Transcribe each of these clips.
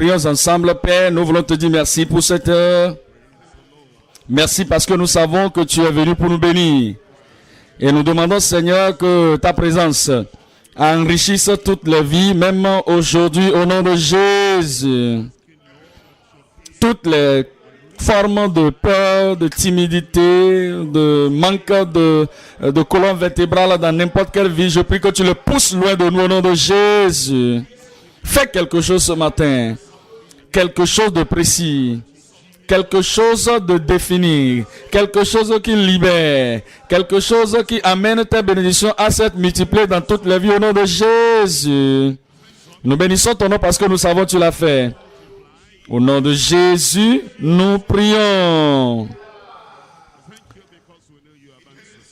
prions ensemble, Père. Nous voulons te dire merci pour cette heure. Merci parce que nous savons que tu es venu pour nous bénir. Et nous demandons, Seigneur, que ta présence enrichisse toutes les vies, même aujourd'hui, au nom de Jésus. Toutes les formes de peur, de timidité, de manque de colonne vertébrale dans n'importe quelle vie, je prie que tu le pousses loin de nous au nom de Jésus. Fais quelque chose ce matin, quelque chose de précis, quelque chose de défini, quelque chose qui libère, quelque chose qui amène tes bénédictions à s'être multipliées dans toutes les vies au nom de Jésus. Nous bénissons ton nom parce que nous savons que tu l'as fait. Au nom de Jésus, nous prions.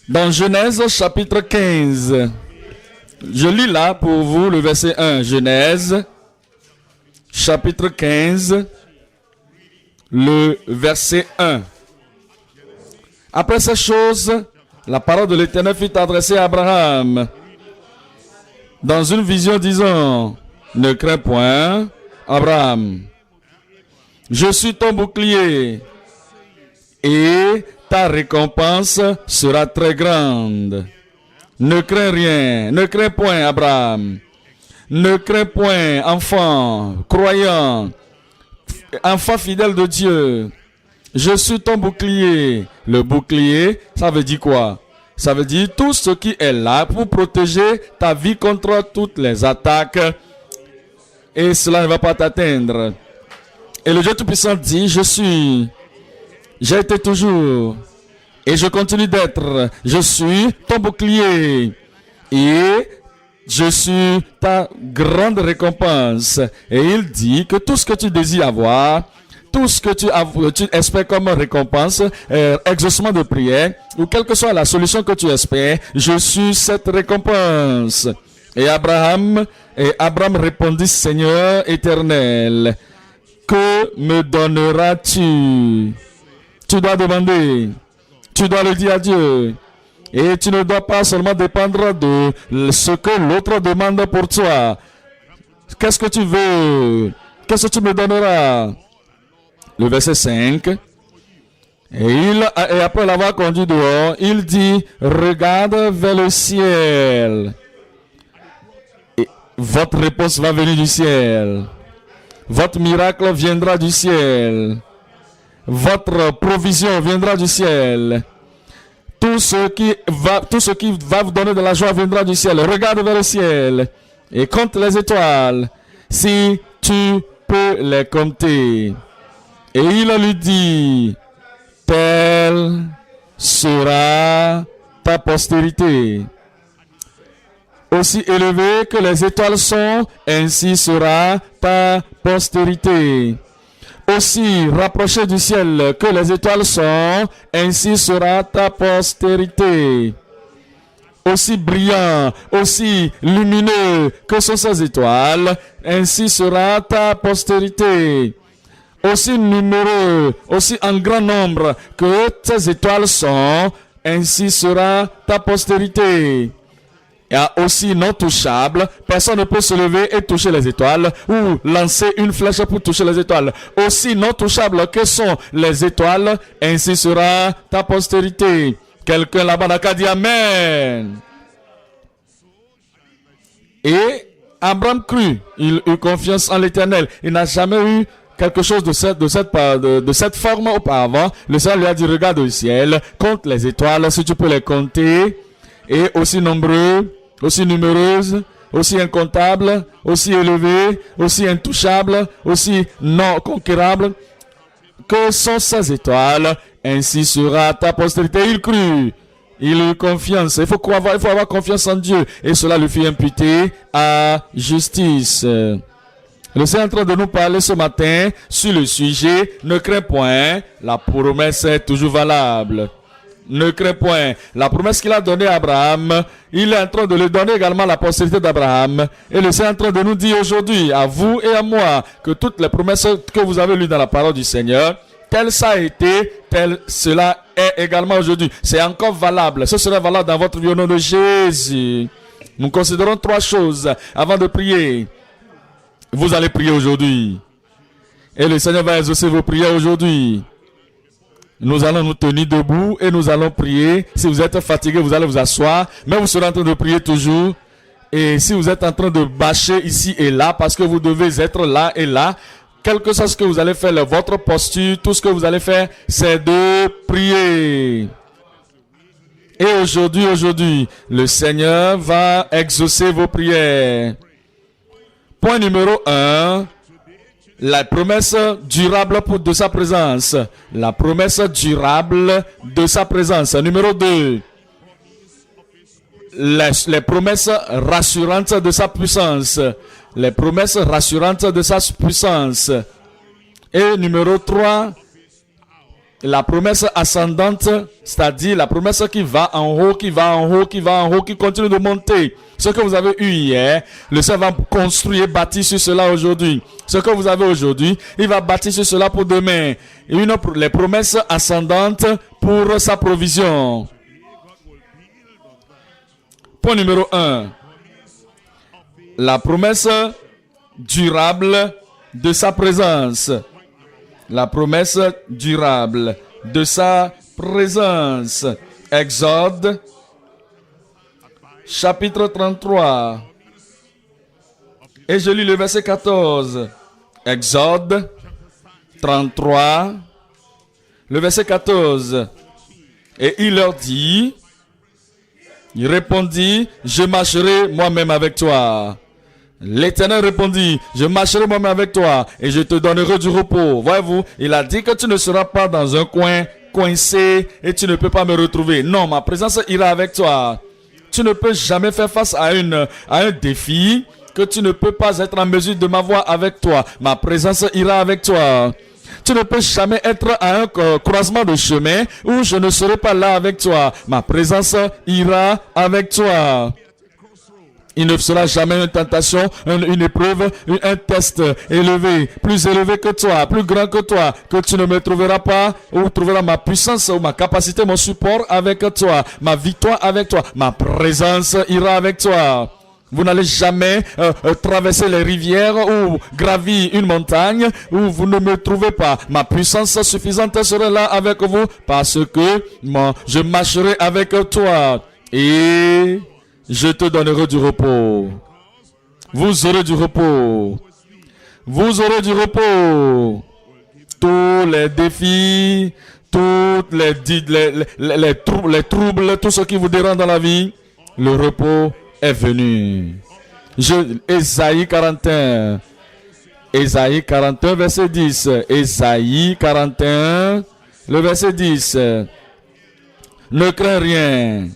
Dans Genèse chapitre 15, je lis là pour vous le verset 1. Genèse chapitre 15, le verset 1. Après ces choses, la parole de l'Éternel fut adressée à Abraham dans une vision disant, ne crains point, Abraham. Je suis ton bouclier et ta récompense sera très grande. Ne crains rien, ne crains point, Abraham. Ne crains point, enfant, croyant, enfant fidèle de Dieu. Je suis ton bouclier. Le bouclier, ça veut dire quoi? Ça veut dire tout ce qui est là pour protéger ta vie contre toutes les attaques. Et cela ne va pas t'atteindre. Et le Dieu Tout-Puissant dit, j'ai été toujours, et je continue d'être, je suis ton bouclier, et je suis ta grande récompense. Et il dit que tout ce que tu désires avoir, tout ce que tu espères comme récompense, exaucement de prière, ou quelle que soit la solution que tu espères, je suis cette récompense. Et Abraham répondit, Seigneur éternel, que me donneras-tu? Tu dois demander. Tu dois le dire à Dieu. Et tu ne dois pas seulement dépendre de ce que l'autre demande pour toi. Qu'est-ce que tu veux? Qu'est-ce que tu me donneras? Le verset 5. Et après l'avoir conduit dehors, il dit, regarde vers le ciel. Et votre réponse va venir du ciel. Votre miracle viendra du ciel. Votre provision viendra du ciel. Tout ce qui va vous donner de la joie viendra du ciel. Regarde vers le ciel et compte les étoiles, si tu peux les compter. Et il lui dit, telle sera ta postérité. Aussi élevé que les étoiles sont, ainsi sera ta postérité. Aussi rapproché du ciel que les étoiles sont, ainsi sera ta postérité. Aussi brillant, aussi lumineux que sont ces étoiles, ainsi sera ta postérité. Aussi numéroux, aussi en grand nombre que ces étoiles sont, ainsi sera ta postérité. Et aussi non touchable, personne ne peut se lever et toucher les étoiles ou lancer une flèche pour toucher les étoiles. Aussi non touchable que sont les étoiles, ainsi sera ta postérité. Quelqu'un là-bas n'a qu'à dire Amen. Et Abraham crut, il eut confiance en l'Éternel. Il n'a jamais eu quelque chose de cette forme auparavant. Le Seigneur lui a dit, regarde au ciel, compte les étoiles si tu peux les compter, et aussi nombreux, aussi numéreuses, aussi incomptables, aussi élevées, aussi intouchables, aussi non conquérables, que sont ces étoiles, ainsi sera ta postérité. Il crut, il eut confiance. Il faut avoir confiance en Dieu, et cela lui fut imputé à justice. Le Seigneur est en train de nous parler ce matin sur le sujet, ne crains point, la promesse est toujours valable. Ne crains point. La promesse qu'il a donnée à Abraham, il est en train de lui donner également la postérité d'Abraham. Et le Seigneur est en train de nous dire aujourd'hui, à vous et à moi, que toutes les promesses que vous avez lues dans la parole du Seigneur, tel ça a été, tel cela est également aujourd'hui. C'est encore valable. Ce sera valable dans votre vie au nom de Jésus. Nous considérons trois choses avant de prier. Vous allez prier aujourd'hui. Et le Seigneur va exaucer vos prières aujourd'hui. Nous allons nous tenir debout et nous allons prier. Si vous êtes fatigué, vous allez vous asseoir. Mais vous serez en train de prier toujours. Et si vous êtes en train de bâcher ici et là, parce que vous devez être là et là, quel que soit ce que vous allez faire, votre posture, tout ce que vous allez faire, c'est de prier. Et aujourd'hui, le Seigneur va exaucer vos prières. Point numéro 1. La promesse durable de sa présence. La promesse durable de sa présence. Numéro 2. Les promesses rassurantes de sa puissance. Les promesses rassurantes de sa puissance. Et numéro 3. La promesse ascendante, c'est-à-dire la promesse qui va en haut, qui va en haut, qui va en haut, qui continue de monter. Ce que vous avez eu hier, le Seigneur va construire, bâtir sur cela aujourd'hui. Ce que vous avez aujourd'hui, il va bâtir sur cela pour demain. Les promesses ascendantes pour sa provision. Point numéro 1. La promesse durable de sa présence. La promesse durable de sa présence. Exode, chapitre 33. Et je lis le verset 14. Exode 33, le verset 14. Et il leur dit, il répondit, je marcherai moi-même avec toi. L'Éternel répondit, je marcherai moi-même avec toi et je te donnerai du repos. Voyez-vous, il a dit que tu ne seras pas dans un coin coincé et tu ne peux pas me retrouver. Non, ma présence ira avec toi. Tu ne peux jamais faire face à un défi que tu ne peux pas être en mesure de m'avoir avec toi. Ma présence ira avec toi. Tu ne peux jamais être à un croisement de chemin où je ne serai pas là avec toi. Ma présence ira avec toi. Il ne sera jamais une tentation, une épreuve, un test élevé, plus élevé que toi, plus grand que toi, que tu ne me trouveras pas, ou trouveras ma puissance, ou ma capacité, mon support avec toi, ma victoire avec toi, ma présence ira avec toi. Vous n'allez jamais traverser les rivières ou gravir une montagne où vous ne me trouvez pas. Ma puissance suffisante sera là avec vous parce que je marcherai avec toi et je te donnerai du repos. Vous aurez du repos. Vous aurez du repos. Tous les défis, toutes les troubles, tout ce qui vous dérange dans la vie, le repos est venu. Ésaïe 41. Ésaïe 41, verset 10. Ésaïe 41, le verset 10. Ne crains rien.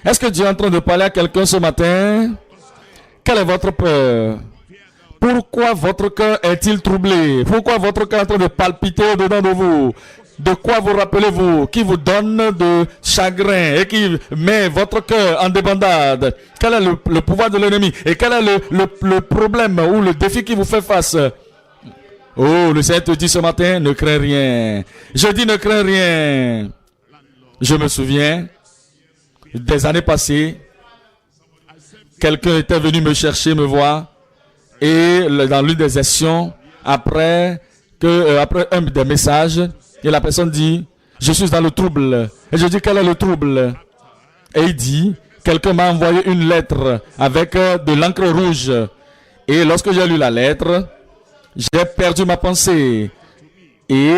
Est-ce que Dieu est en train de parler à quelqu'un ce matin? Quelle est votre peur? Pourquoi votre cœur est-il troublé? Pourquoi votre cœur est en train de palpiter au-dedans de vous? De quoi vous rappelez-vous? Qui vous donne de chagrin et qui met votre cœur en débandade? Quel est le pouvoir de l'ennemi? Et quel est le problème ou le défi qui vous fait face? Oh, le Seigneur te dit ce matin, ne crains rien. Je dis ne crains rien. Je me souviens, des années passées, quelqu'un était venu me chercher, me voir, et dans l'une des sessions, après un des messages, et la personne dit, je suis dans le trouble. Et je dis, quel est le trouble? Et il dit, quelqu'un m'a envoyé une lettre avec de l'encre rouge. Et lorsque j'ai lu la lettre, j'ai perdu ma pensée. Et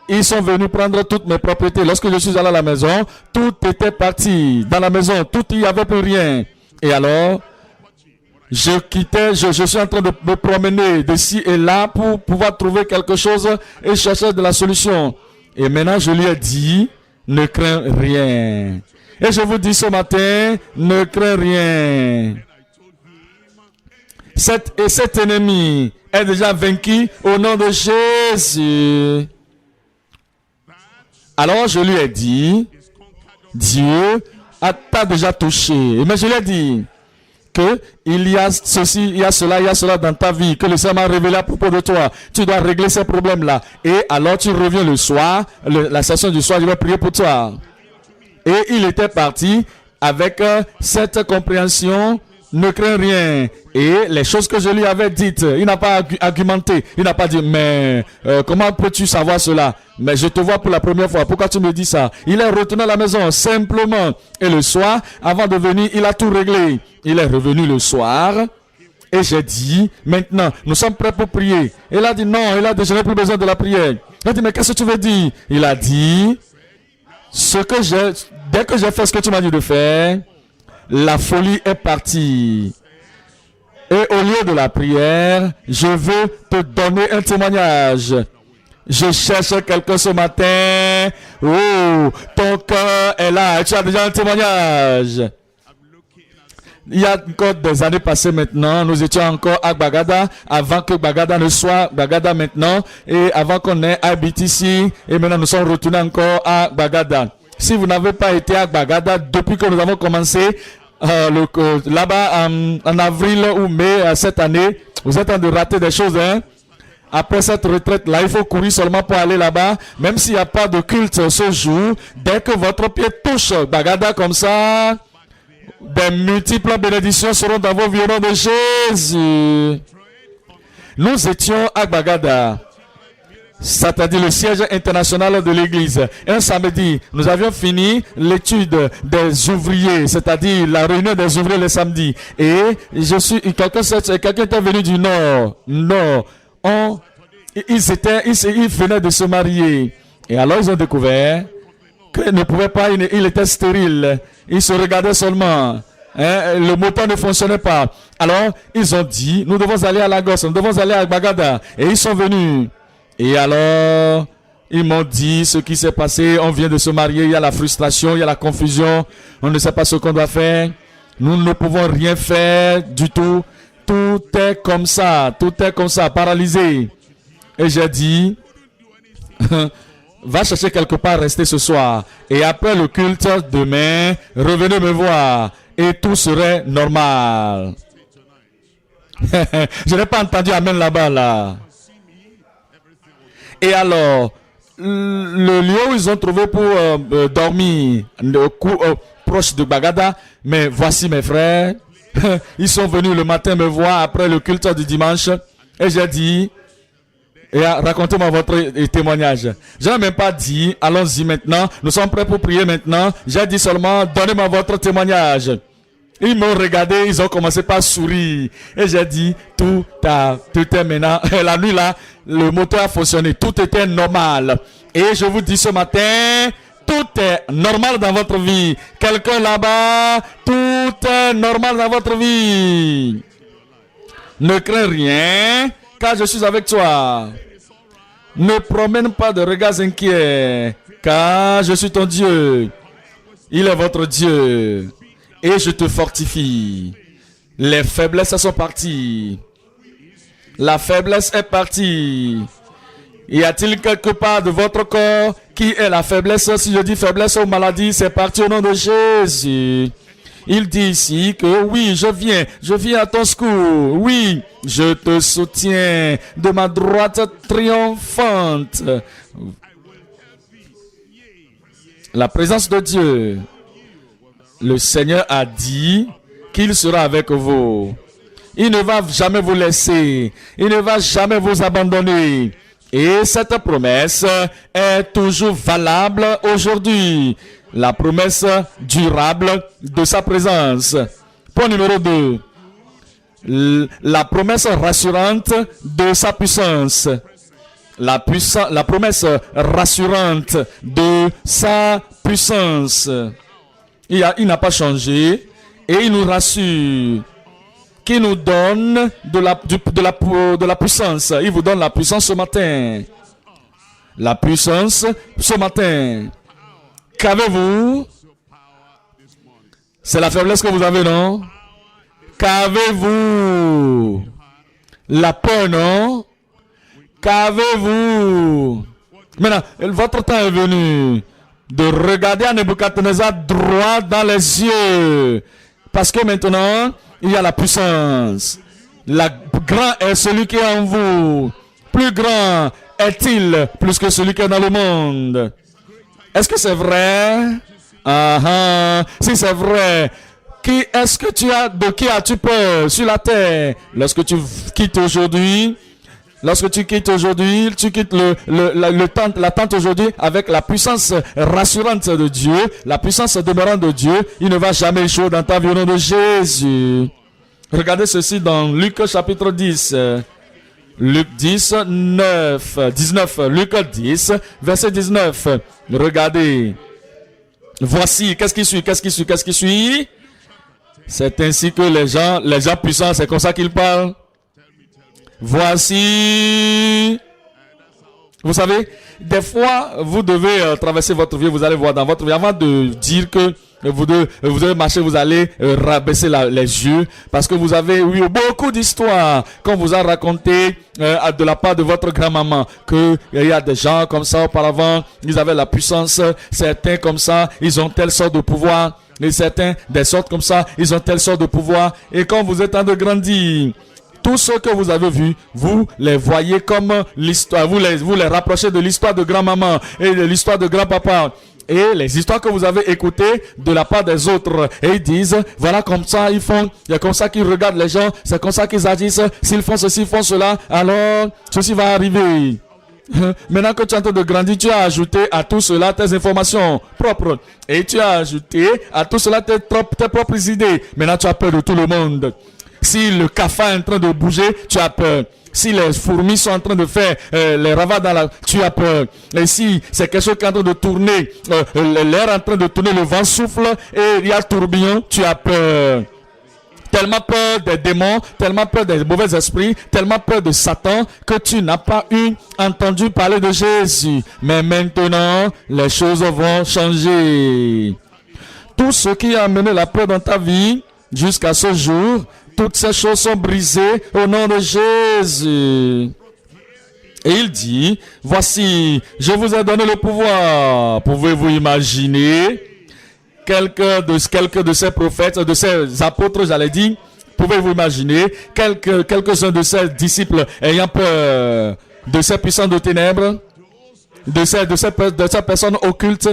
ils sont venus prendre toutes mes propriétés. Lorsque je suis allé à la maison, tout était parti. Dans la maison, il n'y avait plus rien. Et alors, je suis en train de me promener d'ici et là pour pouvoir trouver quelque chose et chercher de la solution. Et maintenant, je lui ai dit, ne crains rien. Et je vous dis ce matin, ne crains rien. Cet ennemi est déjà vaincu au nom de Jésus. Alors, je lui ai dit, Dieu t'a déjà touché. Mais je lui ai dit, que il y a ceci, il y a cela dans ta vie, que le Seigneur m'a révélé à propos de toi. Tu dois régler ces problèmes-là. Et alors tu reviens le soir, la session du soir, je vais prier pour toi. Et il était parti avec cette compréhension ne crains rien. Et les choses que je lui avais dites, il n'a pas argumenté. Il n'a pas dit, mais comment peux-tu savoir cela? Mais je te vois pour la première fois. Pourquoi tu me dis ça? Il est retourné à la maison simplement. Et le soir, avant de venir, il a tout réglé. Il est revenu le soir. Et j'ai dit, maintenant, nous sommes prêts pour prier. Il a dit, non, je n'ai plus besoin de la prière. Il a dit, mais qu'est-ce que tu veux dire? Il a dit, dès que j'ai fait ce que tu m'as dit de faire, la folie est partie. Et au lieu de la prière, je veux te donner un témoignage. Je cherche quelqu'un ce matin. Oh, ton cœur est là. Tu as déjà un témoignage. Il y a encore des années passées maintenant, nous étions encore à Gbagada, avant que Gbagada ne soit Gbagada maintenant, et avant qu'on ait habité ici, et maintenant nous sommes retournés encore à Gbagada. Si vous n'avez pas été à Gbagada depuis que nous avons commencé là-bas en avril ou mai cette année, vous êtes en train de rater des choses, hein? Après cette retraite-là, il faut courir seulement pour aller là-bas, même s'il n'y a pas de culte ce jour, dès que votre pied touche Gbagada comme ça, des multiples bénédictions seront dans vos vies au nom de Jésus. Nous étions à Gbagada, c'est-à-dire le siège international de l'église. Un samedi, nous avions fini l'étude des ouvriers, c'est-à-dire la réunion des ouvriers le samedi. Et quelqu'un était venu du nord. Ils venaient de se marier. Et alors ils ont découvert qu'ils ne pouvaient pas, il était stérile. Ils se regardaient seulement. Le moteur ne fonctionnait pas. Alors, ils ont dit, nous devons aller à Lagos, nous devons aller à Gbagada. Et ils sont venus. Et alors, ils m'ont dit ce qui s'est passé. On vient de se marier, il y a la frustration, il y a la confusion. On ne sait pas ce qu'on doit faire. Nous ne pouvons rien faire du tout. Tout est comme ça, paralysé. Et j'ai dit... va chercher quelque part, rester ce soir. Et après le culte, demain, revenez me voir. Et tout serait normal. Je n'ai pas entendu amen là-bas, là. Et alors, le lieu où ils ont trouvé pour dormir, proche de Gbagada, mais voici mes frères. Ils sont venus le matin me voir après le culte du dimanche. Et j'ai dit... Et racontez-moi votre témoignage. Je n'ai même pas dit, allons-y maintenant, nous sommes prêts pour prier maintenant. J'ai dit seulement, donnez-moi votre témoignage. Ils m'ont regardé, ils ont commencé par sourire. Et j'ai dit, tout est maintenant. La nuit là, le moteur a fonctionné, tout était normal. Et je vous dis ce matin, tout est normal dans votre vie. Quelqu'un là-bas, tout est normal dans votre vie. Ne crains rien, car je suis avec toi. Ne promène pas de regards inquiets, car je suis ton Dieu. Il est votre Dieu. Et je te fortifie. Les faiblesses sont parties. La faiblesse est partie. Y a-t-il quelque part de votre corps qui est la faiblesse? Si je dis faiblesse ou maladie, c'est parti au nom de Jésus. Il dit ici que oui, je viens à ton secours. Oui, je te soutiens de ma droite triomphante. La présence de Dieu. Le Seigneur a dit qu'il sera avec vous. Il ne va jamais vous laisser. Il ne va jamais vous abandonner. Et cette promesse est toujours valable aujourd'hui. La promesse durable de sa présence. Point numéro 2. La promesse rassurante de sa puissance. La promesse rassurante de sa puissance. Il n'a pas changé et il nous rassure. Qui nous donne de la puissance. Il vous donne la puissance ce matin. La puissance ce matin. Qu'avez-vous? C'est la faiblesse que vous avez, non? Qu'avez-vous? La peur, non? Qu'avez-vous? Maintenant, votre temps est venu de regarder à Nebuchadnezzar droit dans les yeux. Parce que maintenant, il y a la puissance. Grand est celui qui est en vous. Plus grand est-il plus que celui qui est dans le monde. Est-ce que c'est vrai? Si c'est vrai, De qui as-tu peur sur la terre? Lorsque tu quittes aujourd'hui, tu quittes la tente aujourd'hui avec la puissance rassurante de Dieu, la puissance demeurante de Dieu, il ne va jamais échouer dans ta vie au nom de Jésus. Regardez ceci dans Luc chapitre 10. Luc 10, 19. Luc 10, verset 19. Regardez. Voici, qu'est-ce qui suit? C'est ainsi que les gens puissants, c'est comme ça qu'ils parlent. Voici. Vous savez, des fois, vous devez traverser votre vie, vous allez voir dans votre vie, avant de dire que vous devez marcher, vous allez rabaisser les yeux, parce que vous avez eu beaucoup d'histoires qu'on vous a raconté de la part de votre grand-maman, que il y a des gens comme ça auparavant, ils avaient la puissance, certains comme ça, ils ont telle sorte de pouvoir, et certains des sortes comme ça, ils ont telle sorte de pouvoir, et quand vous êtes en train de grandir, tout ce que vous avez vu, vous les voyez comme l'histoire, vous les rapprochez de l'histoire de grand-maman et de l'histoire de grand-papa. Et les histoires que vous avez écoutées de la part des autres. Et ils disent, voilà comme ça ils font, il y a comme ça qu'ils regardent les gens, c'est comme ça qu'ils agissent, s'ils font ceci, ils font cela, alors ceci va arriver. Maintenant que tu es en train de grandir, tu as ajouté à tout cela tes informations propres. Et tu as ajouté à tout cela tes propres idées. Maintenant tu as peur de tout le monde. Si le cafard est en train de bouger, tu as peur. Si les fourmis sont en train de faire les ravages tu as peur. Et si c'est quelque chose qui est en train de tourner, l'air est en train de tourner, le vent souffle et il y a tourbillon, tu as peur. Tellement peur des démons, tellement peur des mauvais esprits, tellement peur de Satan que tu n'as pas entendu parler de Jésus. Mais maintenant, les choses vont changer. Tout ce qui a amené la peur dans ta vie jusqu'à ce jour, toutes ces choses sont brisées au nom de Jésus. Et il dit, voici, je vous ai donné le pouvoir. Pouvez-vous imaginer quelques de ces prophètes, de ces apôtres, j'allais dire, pouvez-vous imaginer quelques-uns de ces disciples ayant peur de ces puissants de ténèbres, de ces personnes occultes,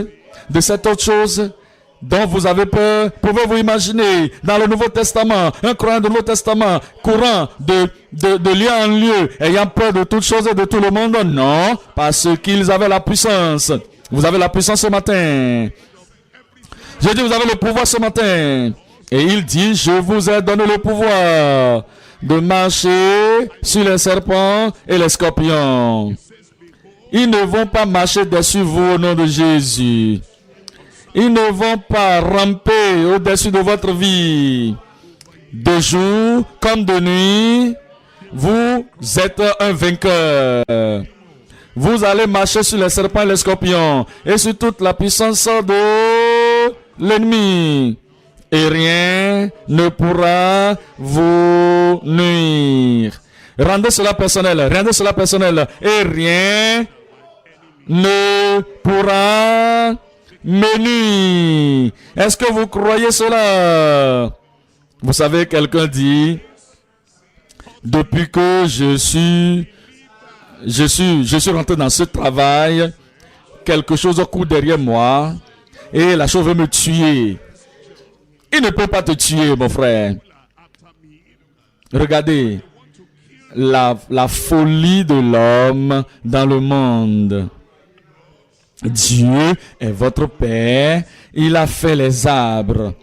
de cette autre chose dont vous avez peur? Pouvez-vous imaginer dans le Nouveau Testament, un croyant du Nouveau Testament courant de lieu en lieu, ayant peur de toutes choses et de tout le monde? Non, parce qu'ils avaient la puissance. Vous avez la puissance ce matin. Je dis, vous avez le pouvoir ce matin. Et il dit, je vous ai donné le pouvoir de marcher sur les serpents et les scorpions. Ils ne vont pas marcher dessus vous au nom de Jésus. Ils ne vont pas ramper au-dessus de votre vie. De jour comme de nuit, vous êtes un vainqueur. Vous allez marcher sur les serpents et les scorpions et sur toute la puissance de l'ennemi. Et rien ne pourra vous nuire. Rendez cela personnel. Et rien ne pourra me nuire. Est-ce que vous croyez cela? Vous savez, quelqu'un dit, depuis que je suis rentré dans ce travail, quelque chose court derrière moi et la chose veut me tuer. Il ne peut pas te tuer, mon frère. Regardez la folie de l'homme dans le monde. Dieu est votre Père, il a fait les arbres.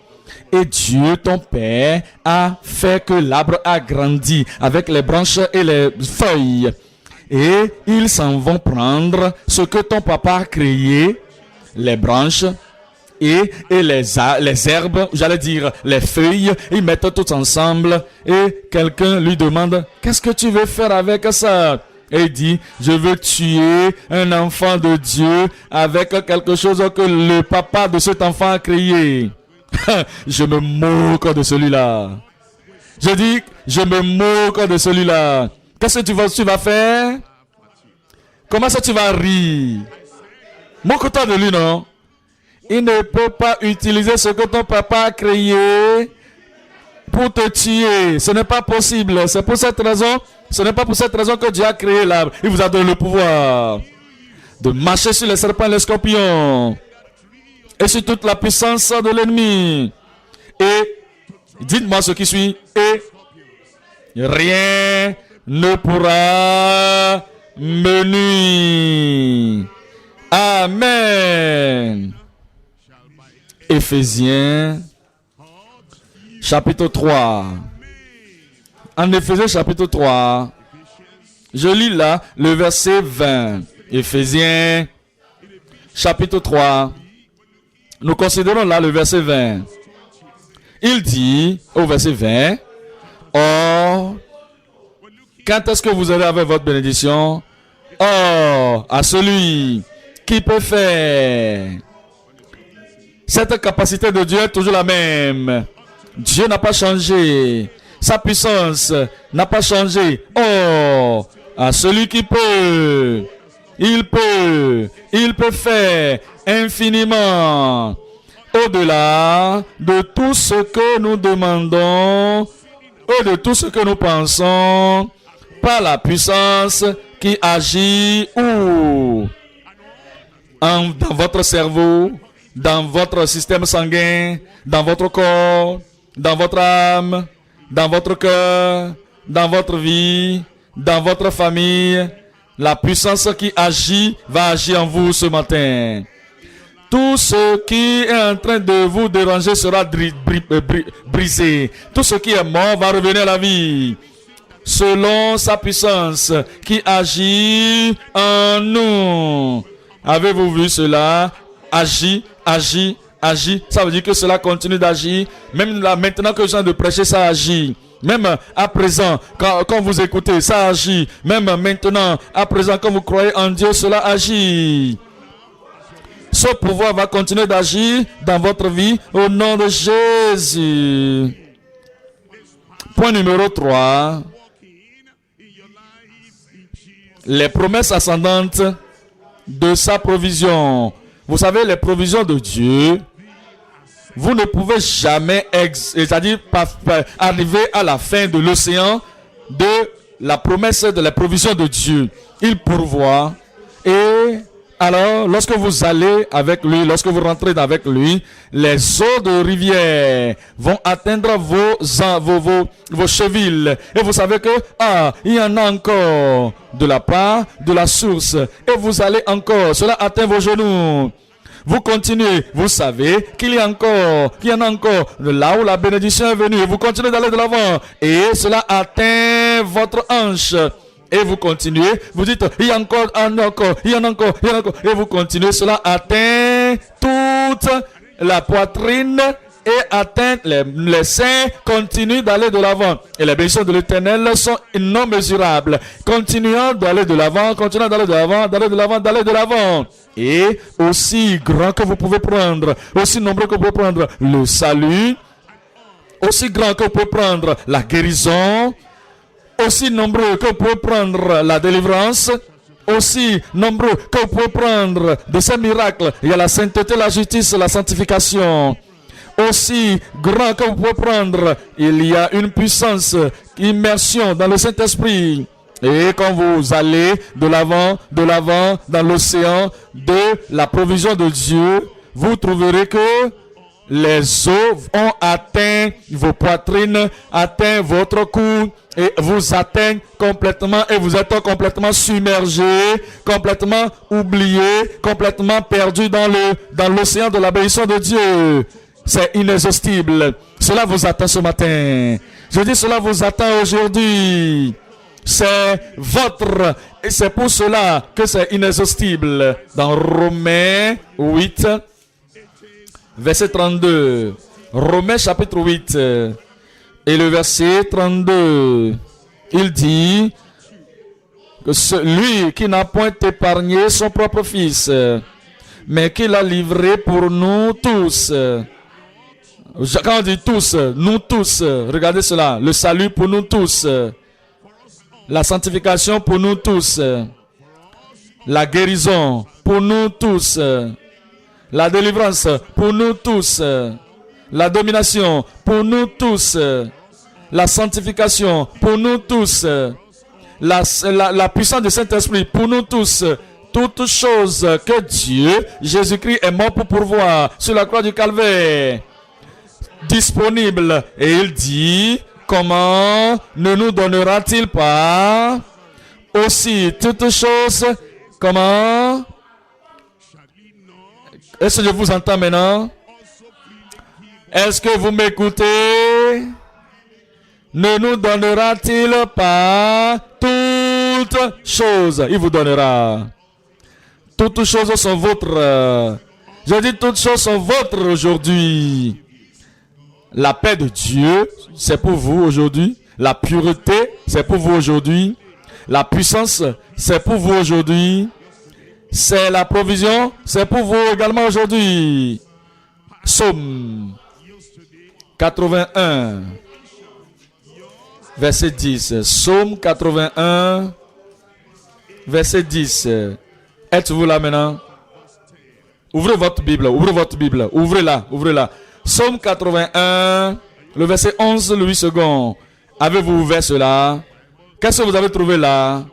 Et Dieu, ton Père, a fait que l'arbre a grandi avec les branches et les feuilles. Et ils s'en vont prendre ce que ton papa a créé, les branches et les herbes, j'allais dire les feuilles, ils mettent tout ensemble et quelqu'un lui demande, qu'est-ce que tu veux faire avec ça? Et il dit, je veux tuer un enfant de Dieu avec quelque chose que le papa de cet enfant a créé. Je me moque de celui-là. Je dis, je me moque de celui-là. Qu'est-ce que tu vas faire? Comment ça tu vas rire? Moque-toi de lui, non? Il ne peut pas utiliser ce que ton papa a créé pour te tuer. Ce n'est pas possible. C'est pour cette raison, ce n'est pas pour cette raison que Dieu a créé l'arbre. Il vous a donné le pouvoir de marcher sur les serpents et les scorpions et sur toute la puissance de l'ennemi. Et Dites-moi ce qui suit. Et rien ne pourra me nuire. Amen. Éphésiens chapitre 3. En Éphésiens chapitre 3, je lis là le verset 20. Éphésiens chapitre 3. Nous considérons là le verset 20. Il dit au verset 20, or, quand est-ce que vous allez avec votre bénédiction? Or, à celui qui peut faire. Cette capacité de Dieu est toujours la même. Dieu n'a pas changé. Sa puissance n'a pas changé. Oh, à celui qui peut, il peut faire infiniment au-delà de tout ce que nous demandons et de tout ce que nous pensons par la puissance qui agit où? Dans votre cerveau, dans votre système sanguin, dans votre corps, dans votre âme, dans votre cœur, dans votre vie, dans votre famille. La puissance qui agit va agir en vous ce matin. Tout ce qui est en train de vous déranger sera brisé. Tout ce qui est mort va revenir à la vie. Selon sa puissance qui agit en nous. Avez-vous vu cela? Agit. Ça veut dire que cela continue d'agir. Même là, maintenant que je viens de prêcher, ça agit. Même à présent, quand vous écoutez, ça agit. Même maintenant, à présent, quand vous croyez en Dieu, cela agit. Ce pouvoir va continuer d'agir dans votre vie au nom de Jésus. Point numéro 3. Les promesses ascendantes de sa provision. Vous savez, les provisions de Dieu, vous ne pouvez jamais c'est-à-dire arriver à la fin de l'océan de la promesse de la provision de Dieu. Il pourvoit. Et alors, lorsque vous allez avec lui, lorsque vous rentrez avec lui, les eaux de rivière vont atteindre vos chevilles. Et vous savez que, il y en a encore de la part de la source. Et vous allez encore, cela atteint vos genoux. Vous continuez, vous savez qu'il y en a encore là où la bénédiction est venue. Et vous continuez d'aller de l'avant. Et cela atteint votre hanche. Et vous continuez, vous dites, il y en a encore. Et vous continuez, cela atteint toute la poitrine et atteint les seins, continue d'aller de l'avant. Et les bénédictions de l'Éternel sont non mesurables. Continuons d'aller de l'avant, d'aller de l'avant. Et aussi grand que vous pouvez prendre, aussi nombreux que vous pouvez prendre le salut, aussi grand que vous pouvez prendre la guérison, aussi nombreux que vous pouvez prendre la délivrance, aussi nombreux que vous pouvez prendre de ces miracles. Il y a la sainteté, la justice, la sanctification. Aussi grand que vous pouvez prendre, il y a une puissance, immersion dans le Saint-Esprit. Et quand vous allez de l'avant, dans l'océan de la provision de Dieu, vous trouverez que les eaux ont atteint vos poitrines, atteint votre cou, et vous atteignent complètement, et vous êtes complètement submergé, complètement oublié, complètement perdu dans l'océan de la bénédiction de Dieu. C'est inexhaustible. Cela vous attend ce matin. Je dis, cela vous attend aujourd'hui. C'est votre, et c'est pour cela que c'est inexhaustible. Dans Romains 8, verset 32. Romains chapitre 8 et le verset 32. Il dit que lui qui n'a point épargné son propre fils, mais qui l'a livré pour nous tous. Quand on dit tous, nous tous, regardez cela, le salut pour nous tous, la sanctification pour nous tous, la guérison pour nous tous, la délivrance pour nous tous, la domination pour nous tous, la sanctification pour nous tous, la puissance du Saint-Esprit pour nous tous, toutes choses que Dieu, Jésus-Christ est mort pour pourvoir sur la croix du Calvaire. disponible. Et il dit, comment ne nous donnera-t-il pas aussi toutes choses? Comment? Est-ce que je vous entends maintenant? Est-ce que vous m'écoutez? Ne nous donnera-t-il pas toutes choses? Il vous donnera. Toutes choses sont vôtres. Je dis toutes choses sont vôtres aujourd'hui. La paix de Dieu, c'est pour vous aujourd'hui. La pureté, c'est pour vous aujourd'hui. La puissance, c'est pour vous aujourd'hui. C'est la provision, c'est pour vous également aujourd'hui. Psaume 81, verset 10. Psaume 81, verset 10. Êtes-vous là maintenant? Ouvrez votre Bible, ouvrez-la. Psaume 81, le verset 11, le 8 secondes. Avez-vous ouvert cela? Qu'est-ce que vous avez trouvé là?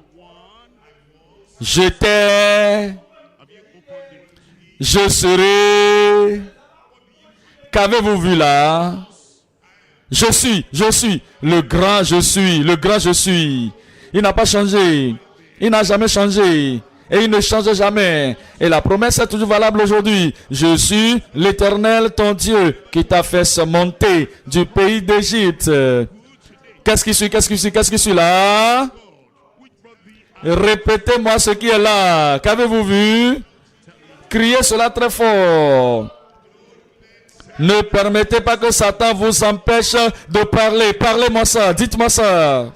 J'étais, je serai. Qu'avez-vous vu là? Je suis, le grand je suis. Il n'a pas changé, il n'a jamais changé. Et il ne change jamais. Et la promesse est toujours valable aujourd'hui. Je suis l'Éternel, ton Dieu, qui t'a fait se monter du pays d'Égypte. Qu'est-ce qui suit là? Répétez-moi ce qui est là. Qu'avez-vous vu? Criez cela très fort. Ne permettez pas que Satan vous empêche de parler. Parlez-moi ça, dites-moi ça.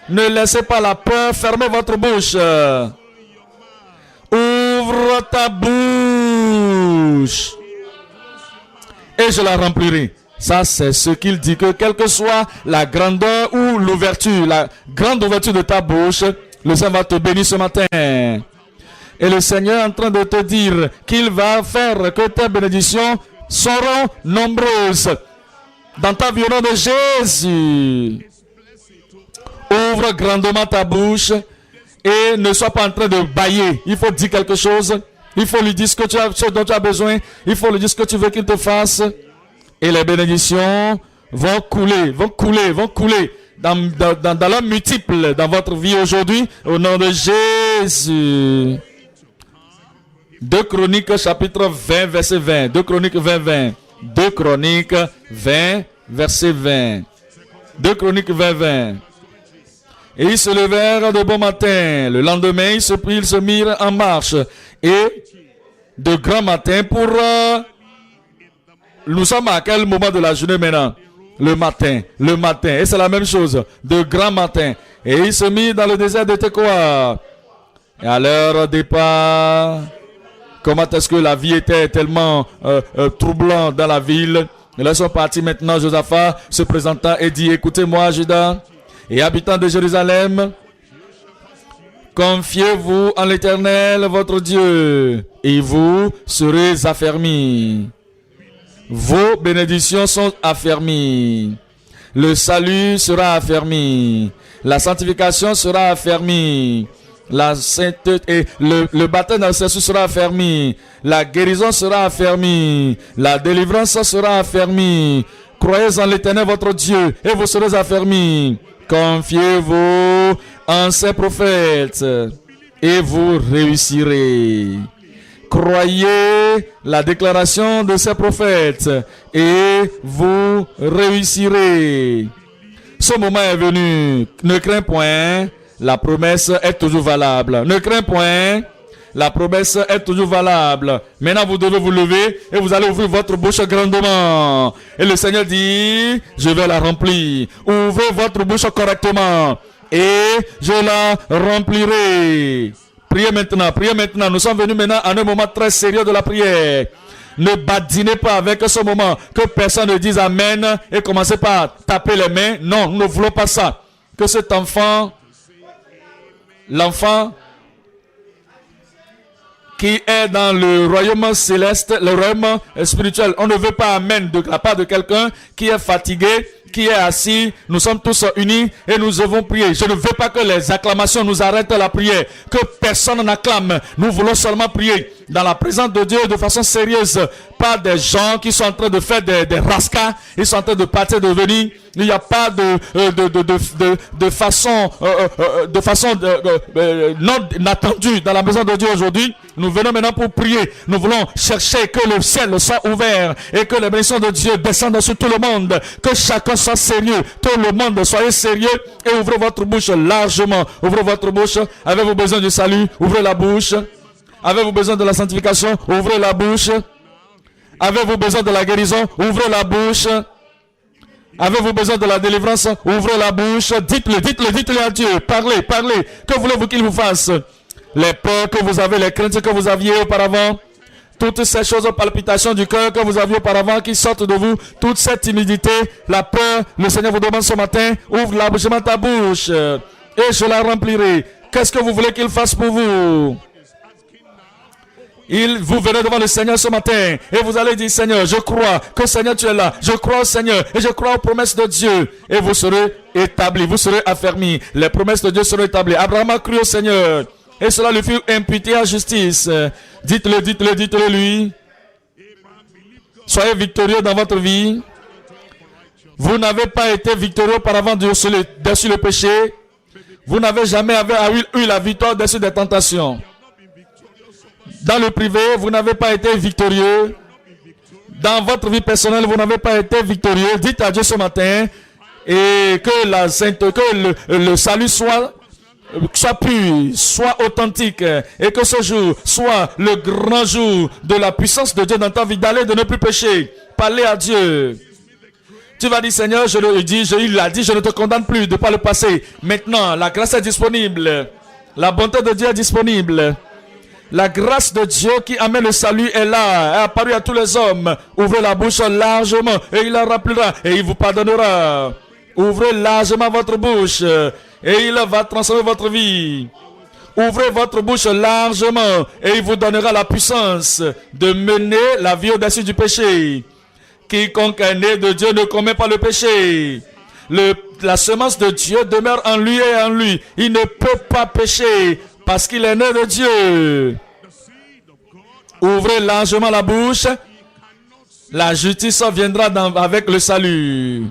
Ne laissez pas la peur fermer votre bouche. Ouvre ta bouche et je la remplirai. Ça, c'est ce qu'il dit, que quelle que soit la grandeur ou l'ouverture, la grande ouverture de ta bouche, le Seigneur va te bénir ce matin. Et le Seigneur est en train de te dire qu'il va faire que tes bénédictions seront nombreuses dans ta vie au nom de Jésus. Ouvre grandement ta bouche et ne sois pas en train de bâiller. Il faut dire quelque chose. Il faut lui dire ce dont tu as besoin. Il faut lui dire ce que tu veux qu'il te fasse. Et les bénédictions vont couler dans leur multiple dans votre vie aujourd'hui. Au nom de Jésus. 2 Chroniques chapitre 20 verset 20. 2 Chroniques 20 20. 2 Chroniques 20 verset 20. 2 Chroniques 20 20. Et ils se levèrent de bon matin. Le lendemain, ils se mirent en marche. Et de grand matin pour... nous sommes à quel moment de la journée maintenant? Le matin. Et c'est la même chose. De grand matin. Et ils se mirent dans le désert de Tekoa. Et à leur départ... Comment est-ce que la vie était tellement troublante dans la ville? Et là, ils sont partis maintenant. Josaphat se présenta et dit, écoutez-moi, Juda et habitants de Jérusalem, confiez-vous en l'Éternel, votre Dieu, et vous serez affermis. Vos bénédictions sont affermies. Le salut sera affermi. La sanctification sera affermie. La sainteté et le baptême dans le Saint-Esprit sera affermi. La guérison sera affermie. La délivrance sera affermie. Croyez en l'Éternel votre Dieu et vous serez affermis. Confiez-vous en ses prophètes et vous réussirez. Croyez la déclaration de ces prophètes et vous réussirez. Ce moment est venu. Ne crains point. La promesse est toujours valable. Ne crains point. La promesse est toujours valable. Maintenant, vous devez vous lever et vous allez ouvrir votre bouche grandement. Et le Seigneur dit, je vais la remplir. Ouvrez votre bouche correctement et je la remplirai. Priez maintenant. Nous sommes venus maintenant à un moment très sérieux de la prière. Ne badinez pas avec ce moment. Que personne ne dise Amen et commencez par taper les mains. Non, nous ne voulons pas ça. Que cet enfant... L'enfant qui est dans le royaume céleste, le royaume spirituel. On ne veut pas Amen de la part de quelqu'un qui est fatigué, qui est assis. Nous sommes tous unis et nous devons prier. Je ne veux pas que les acclamations nous arrêtent la prière. Que personne n'acclame. Nous voulons seulement prier. dans la présence de Dieu de façon sérieuse, pas des gens qui sont en train de faire des rascas, ils sont en train de partir, de venir. Il n'y a pas de façon non inattendue dans la maison de Dieu aujourd'hui. Nous venons maintenant pour prier. Nous voulons chercher que le ciel soit ouvert et que les bénédictions de Dieu descendent sur tout le monde. Que chacun soit sérieux. Tout le monde soyez sérieux et ouvrez votre bouche largement. Ouvrez votre bouche. Avez-vous besoin du salut? Ouvrez la bouche. Avez-vous besoin de la sanctification? Ouvrez la bouche. Avez-vous besoin de la guérison? Ouvrez la bouche. Avez-vous besoin de la délivrance? Ouvrez la bouche. Dites-le à Dieu. Parlez. Que voulez-vous qu'il vous fasse? Les peurs que vous avez, les craintes que vous aviez auparavant, toutes ces choses, palpitations du cœur que vous aviez auparavant qui sortent de vous, toute cette timidité, la peur, le Seigneur vous demande ce matin, ouvre largement ta bouche et je la remplirai. Qu'est-ce que vous voulez qu'il fasse pour vous? Vous venez devant le Seigneur ce matin et vous allez dire, Seigneur, je crois que Seigneur tu es là. Je crois au Seigneur et je crois aux promesses de Dieu. Et vous serez établis, vous serez affermis. Les promesses de Dieu seront établies. Abraham a cru au Seigneur et cela lui fut imputé à justice. Dites-le lui. Soyez victorieux dans votre vie. Vous n'avez pas été victorieux auparavant dessus le péché. Vous n'avez jamais eu la victoire dessus des tentations. Dans le privé, vous n'avez pas été victorieux. Dans votre vie personnelle, vous n'avez pas été victorieux. Dites à Dieu ce matin et que le salut soit pur, soit authentique et que ce jour soit le grand jour de la puissance de Dieu dans ta vie, d'aller, de ne plus pécher. Parlez à Dieu. Tu vas dire, Seigneur, il l'a dit, je ne te condamne plus de par le passé. Maintenant, la grâce est disponible. La bonté de Dieu est disponible. La grâce de Dieu qui amène le salut est là, est apparue à tous les hommes. Ouvrez la bouche largement et il la remplira et il vous pardonnera. Ouvrez largement votre bouche et il va transformer votre vie. Ouvrez votre bouche largement et il vous donnera la puissance de mener la vie au-dessus du péché. Quiconque est né de Dieu ne commet pas le péché. La semence de Dieu demeure en lui et en lui. Il ne peut pas pécher parce qu'il est né de Dieu. Ouvrez largement la bouche. La justice viendra avec le salut.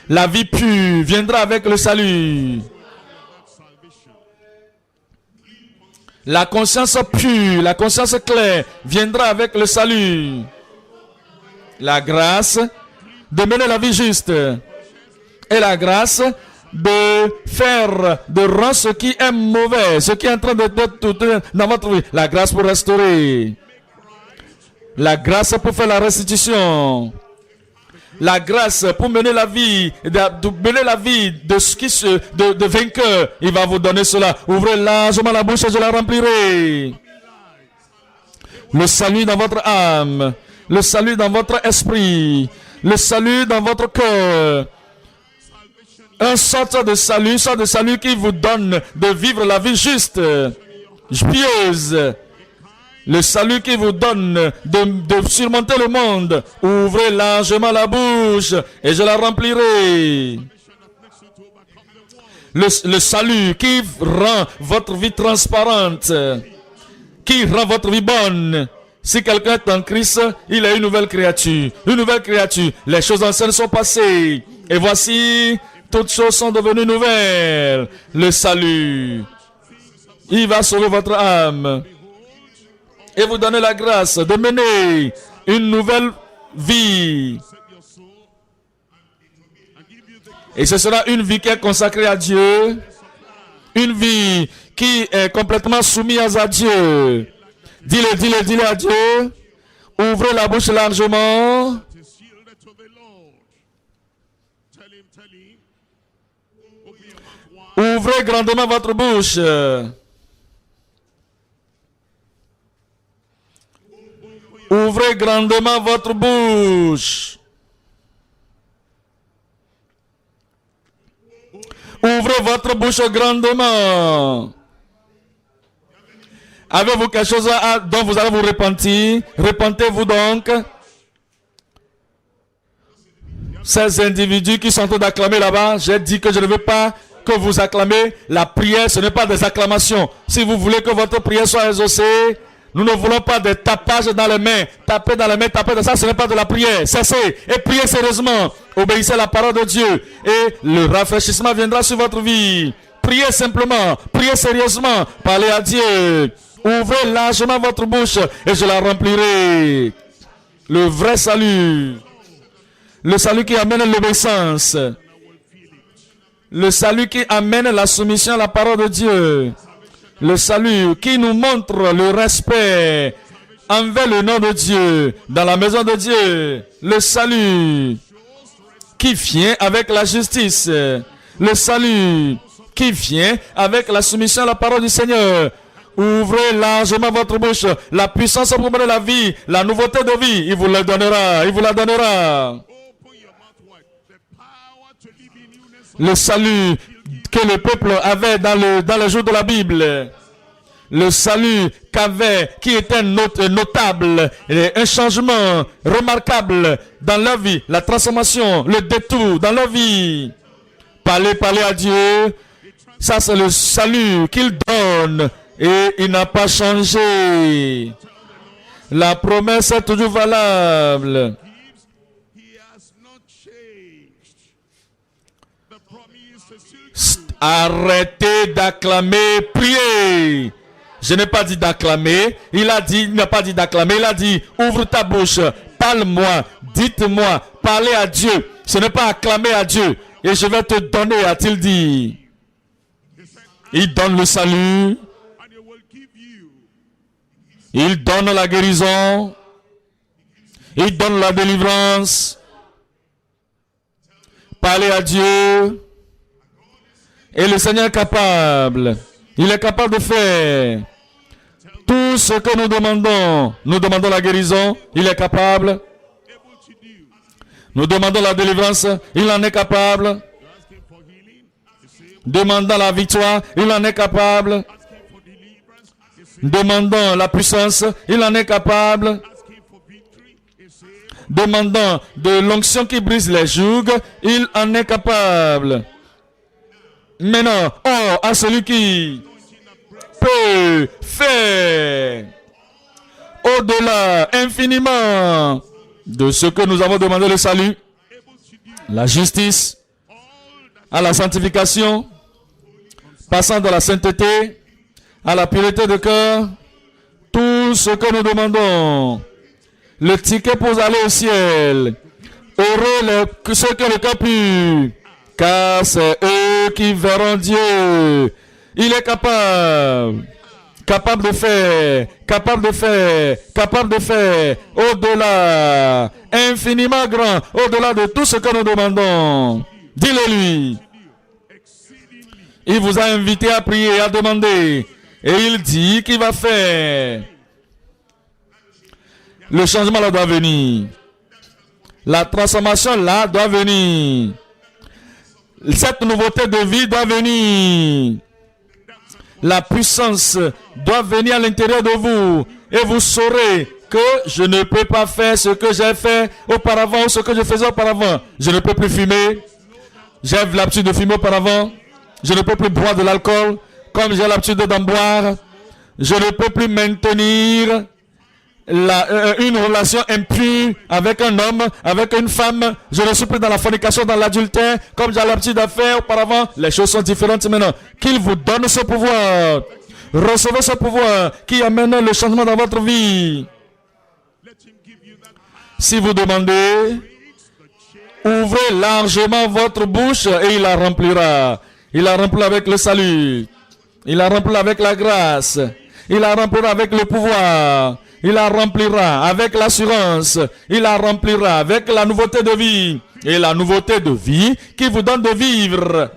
La vie pure viendra avec le salut. La conscience pure, la conscience claire viendra avec le salut. La grâce de mener la vie juste. Et la grâce de rendre ce qui est mauvais, ce qui est en train d'être dans votre vie. La grâce pour restaurer. La grâce pour faire la restitution. La grâce pour mener la vie, de vainqueur. Il va vous donner cela. Ouvrez largement la bouche et je la remplirai. Le salut dans votre âme. Le salut dans votre esprit. Le salut dans votre cœur. Un sorte de salut qui vous donne de vivre la vie juste, pieuse. Le salut qui vous donne de surmonter le monde. Ouvrez largement la bouche et je la remplirai. Le salut qui rend votre vie transparente, qui rend votre vie bonne. Si quelqu'un est en Christ, il est une nouvelle créature. Une nouvelle créature. Les choses anciennes sont passées. Et voici, toutes choses sont devenues nouvelles. Le salut. Il va sauver votre âme. Et vous donner la grâce de mener une nouvelle vie. Et ce sera une vie qui est consacrée à Dieu. Une vie qui est complètement soumise à Dieu. Dis-le à Dieu. Ouvrez la bouche largement. Ouvrez grandement votre bouche. Ouvrez grandement votre bouche. Ouvrez votre bouche grandement. Avez-vous quelque chose dont vous allez vous repentir? Repentez-vous donc. Ces individus qui sont en train d'acclamer là-bas, j'ai dit que je ne veux pas que vous acclamez. La prière, ce n'est pas des acclamations. Si vous voulez que votre prière soit exaucée, nous ne voulons pas des tapages dans les mains. Taper dans les mains, taper dans ça, ce n'est pas de la prière. Cessez et priez sérieusement. Obéissez à la parole de Dieu et le rafraîchissement viendra sur votre vie. Priez simplement, priez sérieusement, parlez à Dieu. Ouvrez largement votre bouche et je la remplirai. Le vrai salut. Le salut qui amène l'obéissance. Le salut qui amène la soumission à la parole de Dieu. Le salut qui nous montre le respect envers le nom de Dieu dans la maison de Dieu. Le salut qui vient avec la justice. Le salut qui vient avec la soumission à la parole du Seigneur. Ouvrez largement votre bouche. La puissance pour mener la vie, la nouveauté de vie, il vous la donnera. Il vous la donnera. Le salut que le peuple avait dans le jour de la Bible. Le salut qu'avait, qui était notable, et un changement remarquable dans leur vie, la transformation, le détour dans leur vie. Parlez à Dieu. Ça, c'est le salut qu'il donne. Et il n'a pas changé. La promesse est toujours valable. Arrêtez d'acclamer, priez. Je n'ai pas dit d'acclamer. Il n'a pas dit d'acclamer. Il a dit, ouvre ta bouche, parle-moi, dites-moi, parlez à Dieu. Ce n'est pas acclamer à Dieu. Et je vais te donner, a-t-il dit. Il donne le salut. Il donne la guérison. Il donne la délivrance. Parlez à Dieu. Et le Seigneur est capable. Il est capable de faire tout ce que nous demandons. Nous demandons la guérison. Il est capable. Nous demandons la délivrance. Il en est capable. Demandons la victoire. Il en est capable. Demandons la puissance, il en est capable. Demandons de l'onction qui brise les jougs, il en est capable. Maintenant, oh, à celui qui peut faire au-delà, infiniment, de ce que nous avons demandé, le salut, la justice, à la sanctification, passant de la sainteté, à la pureté de cœur, tout ce que nous demandons, le ticket pour aller au ciel, heureux ceux que le cœur pur, car c'est eux qui verront Dieu. Il est capable de faire, au-delà, infiniment grand, au-delà de tout ce que nous demandons. Dis-le lui. Il vous a invité à prier, à demander. Et il dit qu'il va faire. Le changement là doit venir. La transformation là doit venir. Cette nouveauté de vie doit venir. La puissance doit venir à l'intérieur de vous. Et vous saurez que je ne peux pas faire ce que j'ai fait auparavant ou ce que je faisais auparavant. Je ne peux plus fumer. J'ai l'habitude de fumer auparavant. Je ne peux plus boire de l'alcool comme j'ai l'habitude d'en boire. Je ne peux plus maintenir une relation impure avec un homme, avec une femme. Je ne suis plus dans la fornication, dans l'adultère, comme j'ai l'habitude de faire auparavant. Les choses sont différentes maintenant. Qu'il vous donne ce pouvoir. Recevez ce pouvoir qui amène le changement dans votre vie. Si vous demandez, ouvrez largement votre bouche et il la remplira. Il la remplira avec le salut. Il la remplira avec la grâce. Il la remplira avec le pouvoir. Il la remplira avec l'assurance. Il la remplira avec la nouveauté de vie. Et la nouveauté de vie qui vous donne de vivre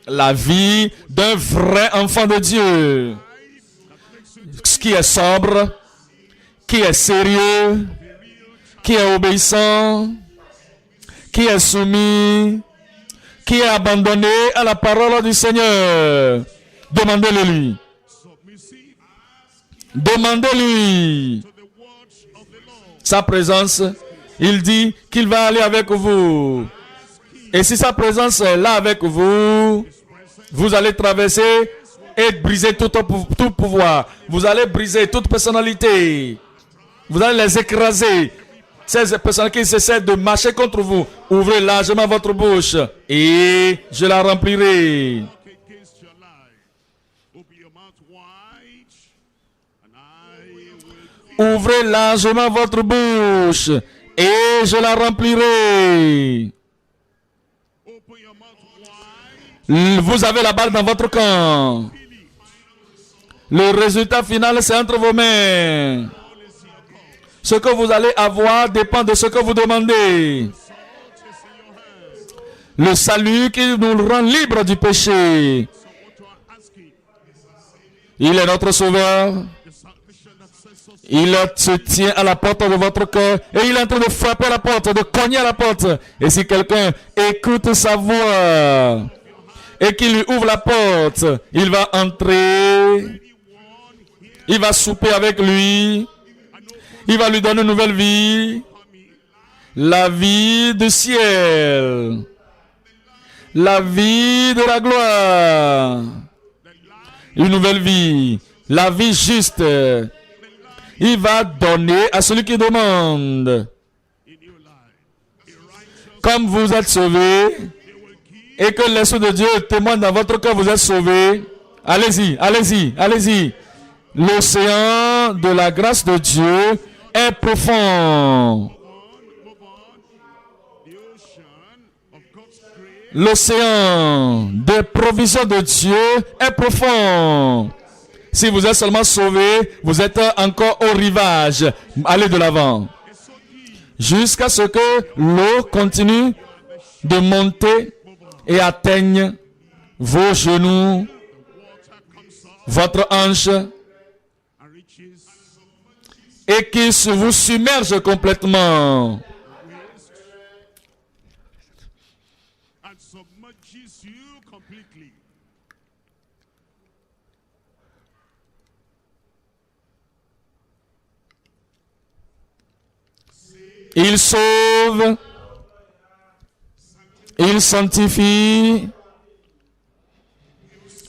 la vie d'un vrai enfant de Dieu. Ce qui est sobre, qui est sérieux, qui est obéissant, qui est soumis, qui est abandonné à la parole du Seigneur. Demandez-le lui. Demandez-lui sa présence. Il dit qu'il va aller avec vous. Et si sa présence est là avec vous, vous allez traverser et briser tout pouvoir. Vous allez briser toute personnalité. Vous allez les écraser. Ces personnes qui essaient de marcher contre vous, ouvrez largement votre bouche et je la remplirai. Ouvrez largement votre bouche et je la remplirai. Vous avez la balle dans votre camp. Le résultat final, c'est entre vos mains. Ce que vous allez avoir dépend de ce que vous demandez. Le salut qui nous rend libres du péché. Il est notre sauveur. Il se tient à la porte de votre cœur et il est en train de frapper à la porte, de cogner à la porte. Et si quelqu'un écoute sa voix et qu'il lui ouvre la porte, il va entrer, il va souper avec lui, il va lui donner une nouvelle vie, la vie du ciel, la vie de la gloire, une nouvelle vie, la vie juste. Il va donner à celui qui demande. Comme vous êtes sauvés et que l'Esprit de Dieu témoigne dans votre cœur, vous êtes sauvés. Allez-y, allez-y, allez-y. L'océan de la grâce de Dieu est profond. L'océan des provisions de Dieu est profond. Si vous êtes seulement sauvé, vous êtes encore au rivage. Allez de l'avant. Jusqu'à ce que l'eau continue de monter et atteigne vos genoux, votre hanche, et qu'il vous submerge complètement. Il sauve, il sanctifie,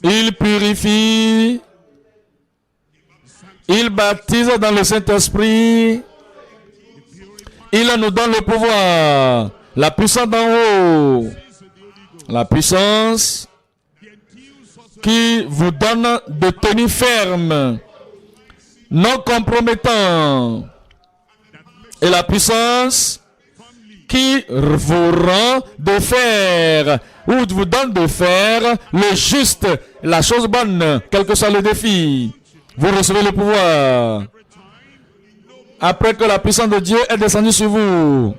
il purifie, il baptise dans le Saint-Esprit, il nous donne le pouvoir, la puissance d'en haut, la puissance qui vous donne de tenir ferme, non compromettant. Et la puissance qui vous rend de faire, ou vous donne de faire le juste, la chose bonne, quel que soit le défi. Vous recevez le pouvoir. Après que la puissance de Dieu est descendue sur vous.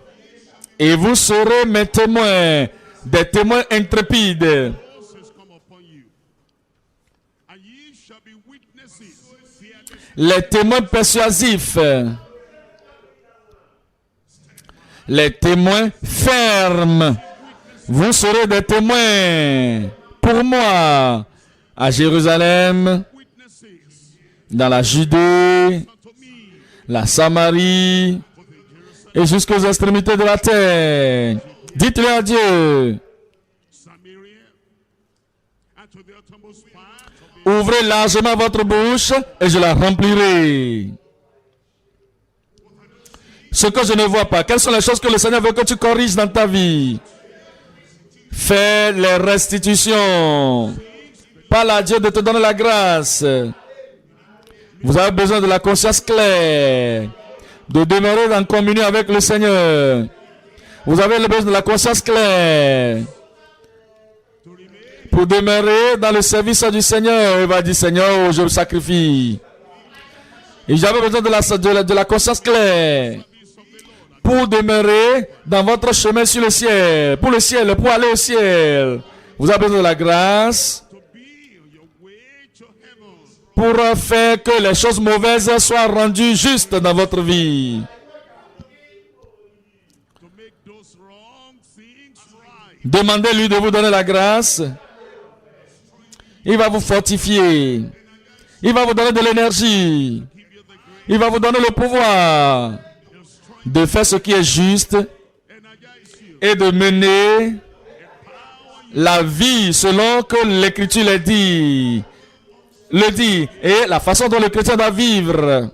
Et vous serez mes témoins, des témoins intrépides. Les témoins persuasifs. Les témoins fermes. Vous serez des témoins pour moi à Jérusalem, dans la Judée, la Samarie et jusqu'aux extrémités de la terre. Dites-le à Dieu. Ouvrez largement votre bouche et je la remplirai. Ce que je ne vois pas. Quelles sont les choses que le Seigneur veut que tu corriges dans ta vie? Fais les restitutions. Parle à Dieu de te donner la grâce. Vous avez besoin de la conscience claire. De demeurer en communion avec le Seigneur. Vous avez besoin de la conscience claire. Pour demeurer dans le service du Seigneur. Il va dire, Seigneur, je me sacrifie. Et j'avais besoin de la conscience claire. Pour demeurer dans votre chemin sur le ciel, pour aller au ciel. Vous avez besoin de la grâce pour faire que les choses mauvaises soient rendues justes dans votre vie. Demandez-lui de vous donner la grâce. Il va vous fortifier. Il va vous donner de l'énergie. Il va vous donner le pouvoir de faire ce qui est juste et de mener la vie selon que l'Écriture le dit. Et la façon dont le chrétien doit vivre.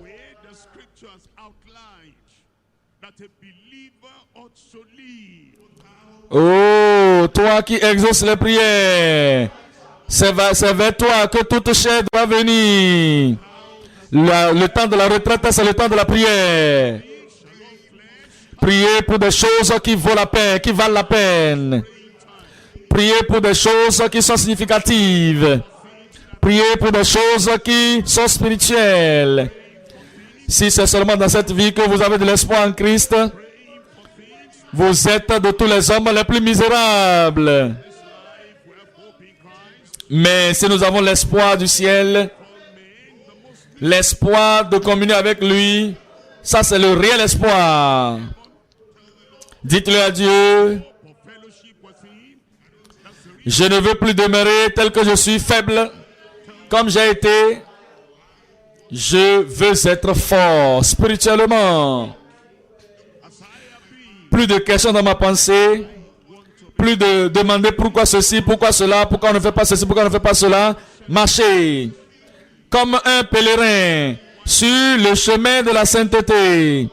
Oh, toi qui exauces les prières, c'est vers toi que toute chair doit venir. Le temps de la retraite, c'est le temps de la prière. Priez pour des choses qui valent la peine, valent la peine. Priez pour des choses qui sont significatives. Priez pour des choses qui sont spirituelles. Si c'est seulement dans cette vie que vous avez de l'espoir en Christ, vous êtes de tous les hommes les plus misérables. Mais si nous avons l'espoir du ciel, l'espoir de communier avec lui, ça c'est le réel espoir. Dites-le à Dieu. Je ne veux plus demeurer tel que je suis faible, comme j'ai été. Je veux être fort spirituellement. Plus de questions dans ma pensée. Plus de demander pourquoi ceci, pourquoi cela, pourquoi on ne fait pas ceci, pourquoi on ne fait pas cela. Marcher comme un pèlerin sur le chemin de la sainteté.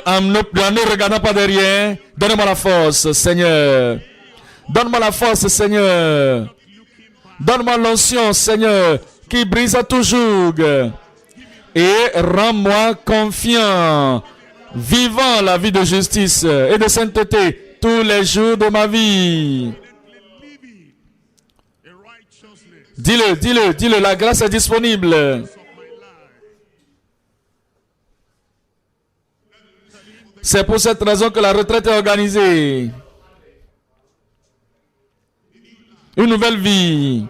En ne regardant pas derrière. Donne-moi la force, Seigneur. Donne-moi la force, Seigneur. Donne-moi l'onction, Seigneur, qui brise tout joug. Et rends-moi confiant, vivant la vie de justice et de sainteté tous les jours de ma vie. Dis-le, la grâce est disponible. C'est pour cette raison que la retraite est organisée. Une nouvelle vie.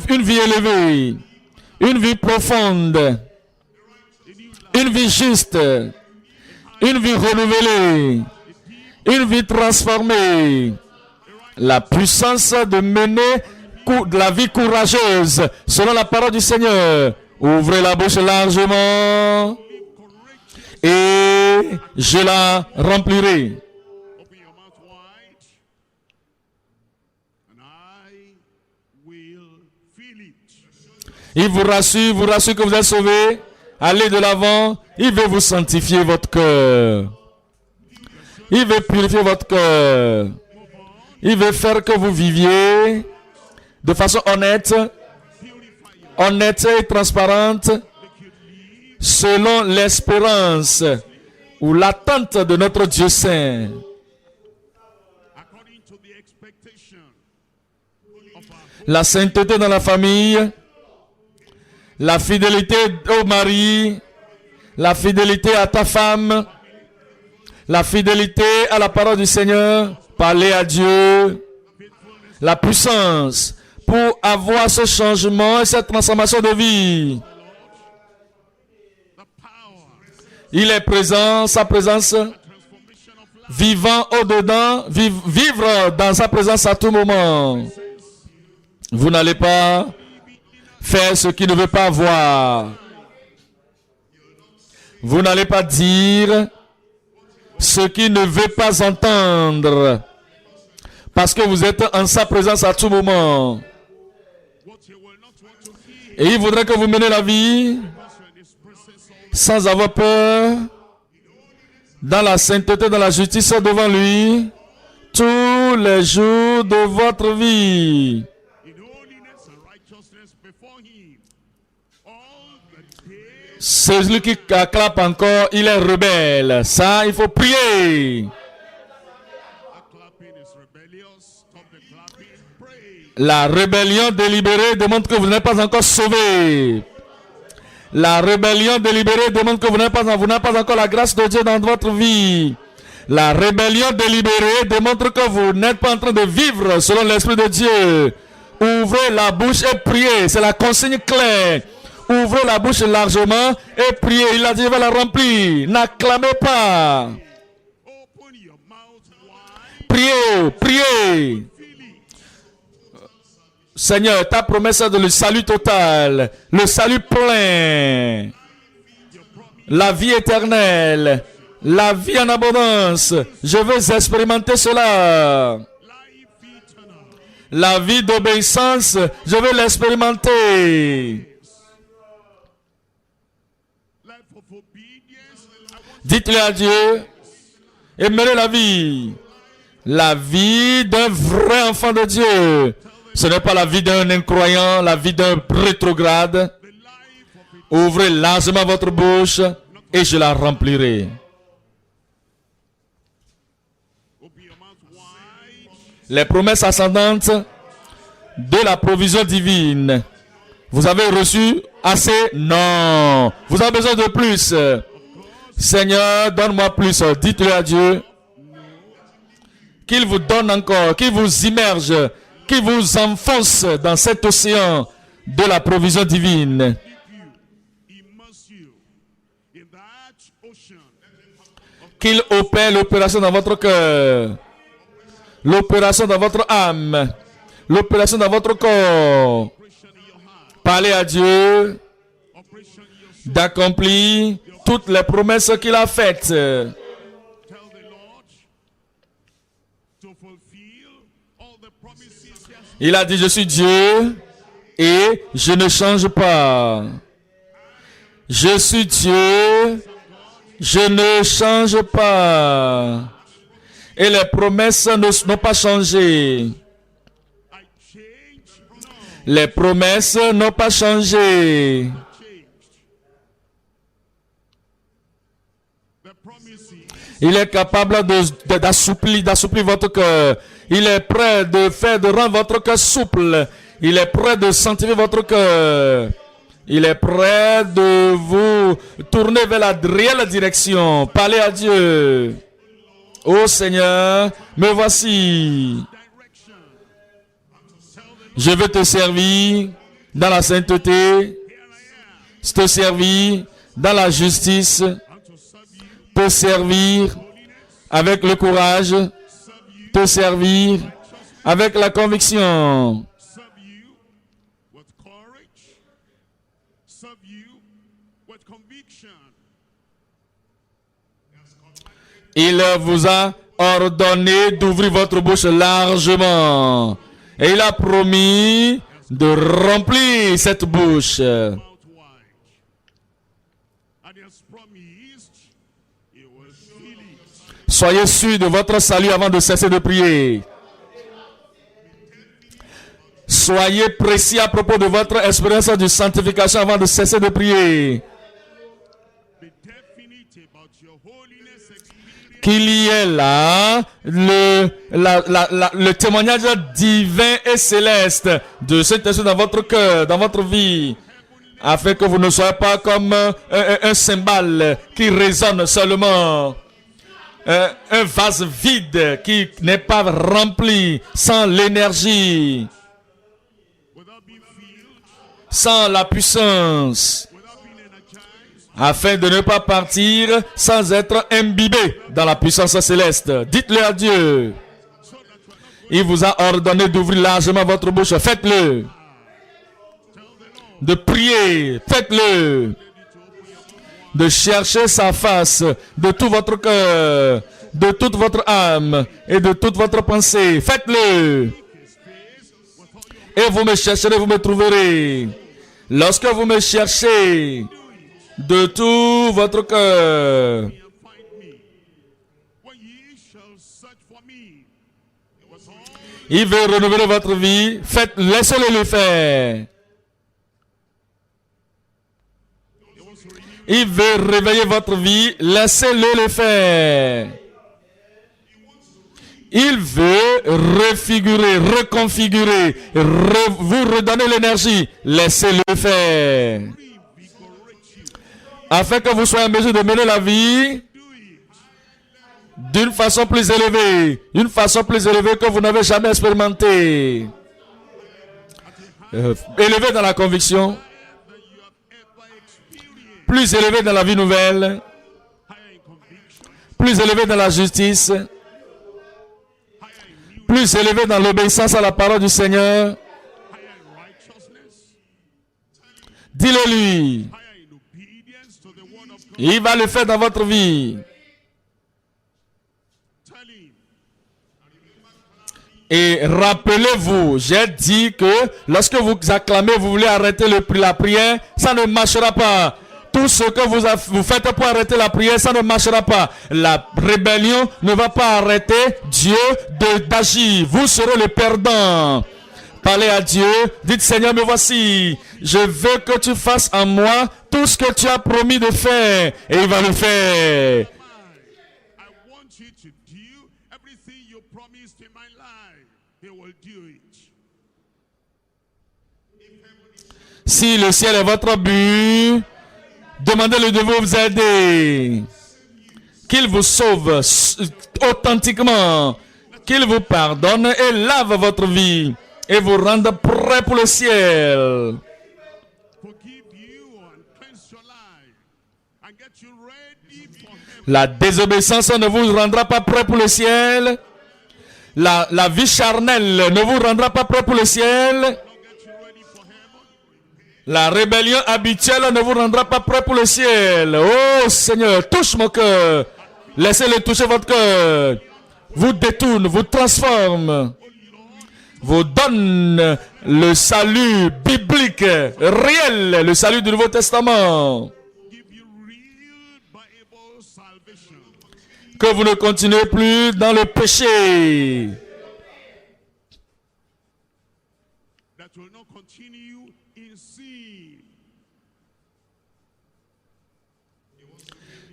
Une vie élevée. Une vie profonde. Une vie juste. Une vie renouvelée. Une vie transformée. La puissance de mener de la vie courageuse selon la parole du Seigneur. Ouvrez la bouche largement et je la remplirai. Il vous rassure que vous êtes sauvés. Allez de l'avant. Il veut vous sanctifier votre cœur. Il veut purifier votre cœur. Il veut faire que vous viviez de façon honnête et transparente, selon l'espérance ou l'attente de notre Dieu saint. La sainteté dans la famille, la fidélité au mari, la fidélité à ta femme, la fidélité à la parole du Seigneur, parler à Dieu, la puissance pour avoir ce changement et cette transformation de vie. Il est présent, sa présence, vivant au-dedans, vivre dans sa présence à tout moment. Vous n'allez pas faire ce qu'il ne veut pas voir. Vous n'allez pas dire ce qu'il ne veut pas entendre. Parce que vous êtes en sa présence à tout moment. Et il voudrait que vous menez la vie sans avoir peur, dans la sainteté, dans la justice devant lui, tous les jours de votre vie. Celui qui clappe encore, il est rebelle. Ça, il faut prier. La rébellion délibérée démontre que vous n'êtes pas encore sauvé. La rébellion délibérée démontre que vous n'avez pas encore la grâce de Dieu dans votre vie. La rébellion délibérée démontre que vous n'êtes pas en train de vivre selon l'Esprit de Dieu. Ouvrez la bouche et priez. C'est la consigne claire. Ouvrez la bouche largement et priez. Il a dit, il va la remplir. N'acclamez pas. Priez, priez. Seigneur, ta promesse est de le salut total, le salut plein, la vie éternelle, la vie en abondance. Je veux expérimenter cela. La vie d'obéissance, je veux l'expérimenter. Dites-le à Dieu. Et menez la vie. La vie d'un vrai enfant de Dieu. Ce n'est pas la vie d'un incroyant, la vie d'un rétrograde. Ouvrez largement votre bouche et je la remplirai. Les promesses ascendantes de la provision divine. Vous avez reçu assez? Non. Vous avez besoin de plus. Seigneur, donne-moi plus. Dites-le à Dieu. Qu'il vous donne encore, qu'il vous immerge, qu'il vous enfonce dans cet océan de la provision divine. Qu'il opère l'opération dans votre cœur, l'opération dans votre âme, l'opération dans votre corps. Parlez à Dieu d'accomplir toutes les promesses qu'il a faites. Il a dit, je suis Dieu et je ne change pas. Je suis Dieu, je ne change pas. Et les promesses n'ont pas changé. Les promesses n'ont pas changé. Il est capable d'assouplir votre cœur. Il est prêt de rendre votre cœur souple. Il est prêt de sanctifier votre cœur. Il est prêt de vous tourner vers la réelle direction. Parlez à Dieu. Ô Seigneur, me voici. Je veux te servir dans la sainteté, te servir dans la justice, te servir avec le courage, te servir avec la conviction. Il vous a ordonné d'ouvrir votre bouche largement. Et il a promis de remplir cette bouche. Soyez sûrs de votre salut avant de cesser de prier. Soyez précis à propos de votre expérience de sanctification avant de cesser de prier. Qu'il y ait là le témoignage divin et céleste de cet esprit dans votre cœur, dans votre vie, afin que vous ne soyez pas comme un cymbale qui résonne seulement, un vase vide qui n'est pas rempli, sans l'énergie, sans la puissance, afin de ne pas partir sans être imbibé dans la puissance céleste. Dites-le à Dieu. Il vous a ordonné d'ouvrir largement votre bouche. Faites-le. De prier. Faites-le. De chercher sa face de tout votre cœur, de toute votre âme et de toute votre pensée. Faites-le. Et vous me chercherez, vous me trouverez. Lorsque vous me cherchez de tout votre cœur, il veut renouveler votre vie. Laissez-le le faire. Il veut réveiller votre vie. Laissez-le le faire. Il veut refigurer, reconfigurer, vous redonner l'énergie. Laissez-le faire. Afin que vous soyez en mesure de mener la vie d'une façon plus élevée. Une façon plus élevée que vous n'avez jamais expérimenté. Élevé dans la conviction. Plus élevé dans la vie nouvelle. Plus élevé dans la justice. Plus élevé dans l'obéissance à la parole du Seigneur. Dis-le lui. Il va le faire dans votre vie. Et rappelez-vous, j'ai dit que lorsque vous acclamez, vous voulez arrêter la prière, ça ne marchera pas. Tout ce que vous faites pour arrêter la prière, ça ne marchera pas. La rébellion ne va pas arrêter Dieu d'agir. Vous serez le perdant. Parlez à Dieu, dites Seigneur, me voici. Je veux que tu fasses en moi tout ce que tu as promis de faire. Et il va le faire. Si le ciel est votre but, demandez-le de vous aider. Qu'il vous sauve authentiquement. Qu'il vous pardonne et lave votre vie. Et vous rende prêt pour le ciel. La désobéissance ne vous rendra pas prêt pour le ciel. La vie charnelle ne vous rendra pas prêt pour le ciel. La rébellion habituelle ne vous rendra pas prêt pour le ciel. Oh Seigneur, touche mon cœur. Laissez-le toucher votre cœur. Vous détourne, vous transforme. Vous donne le salut biblique, réel, le salut du Nouveau Testament. Que vous ne continuez plus dans le péché.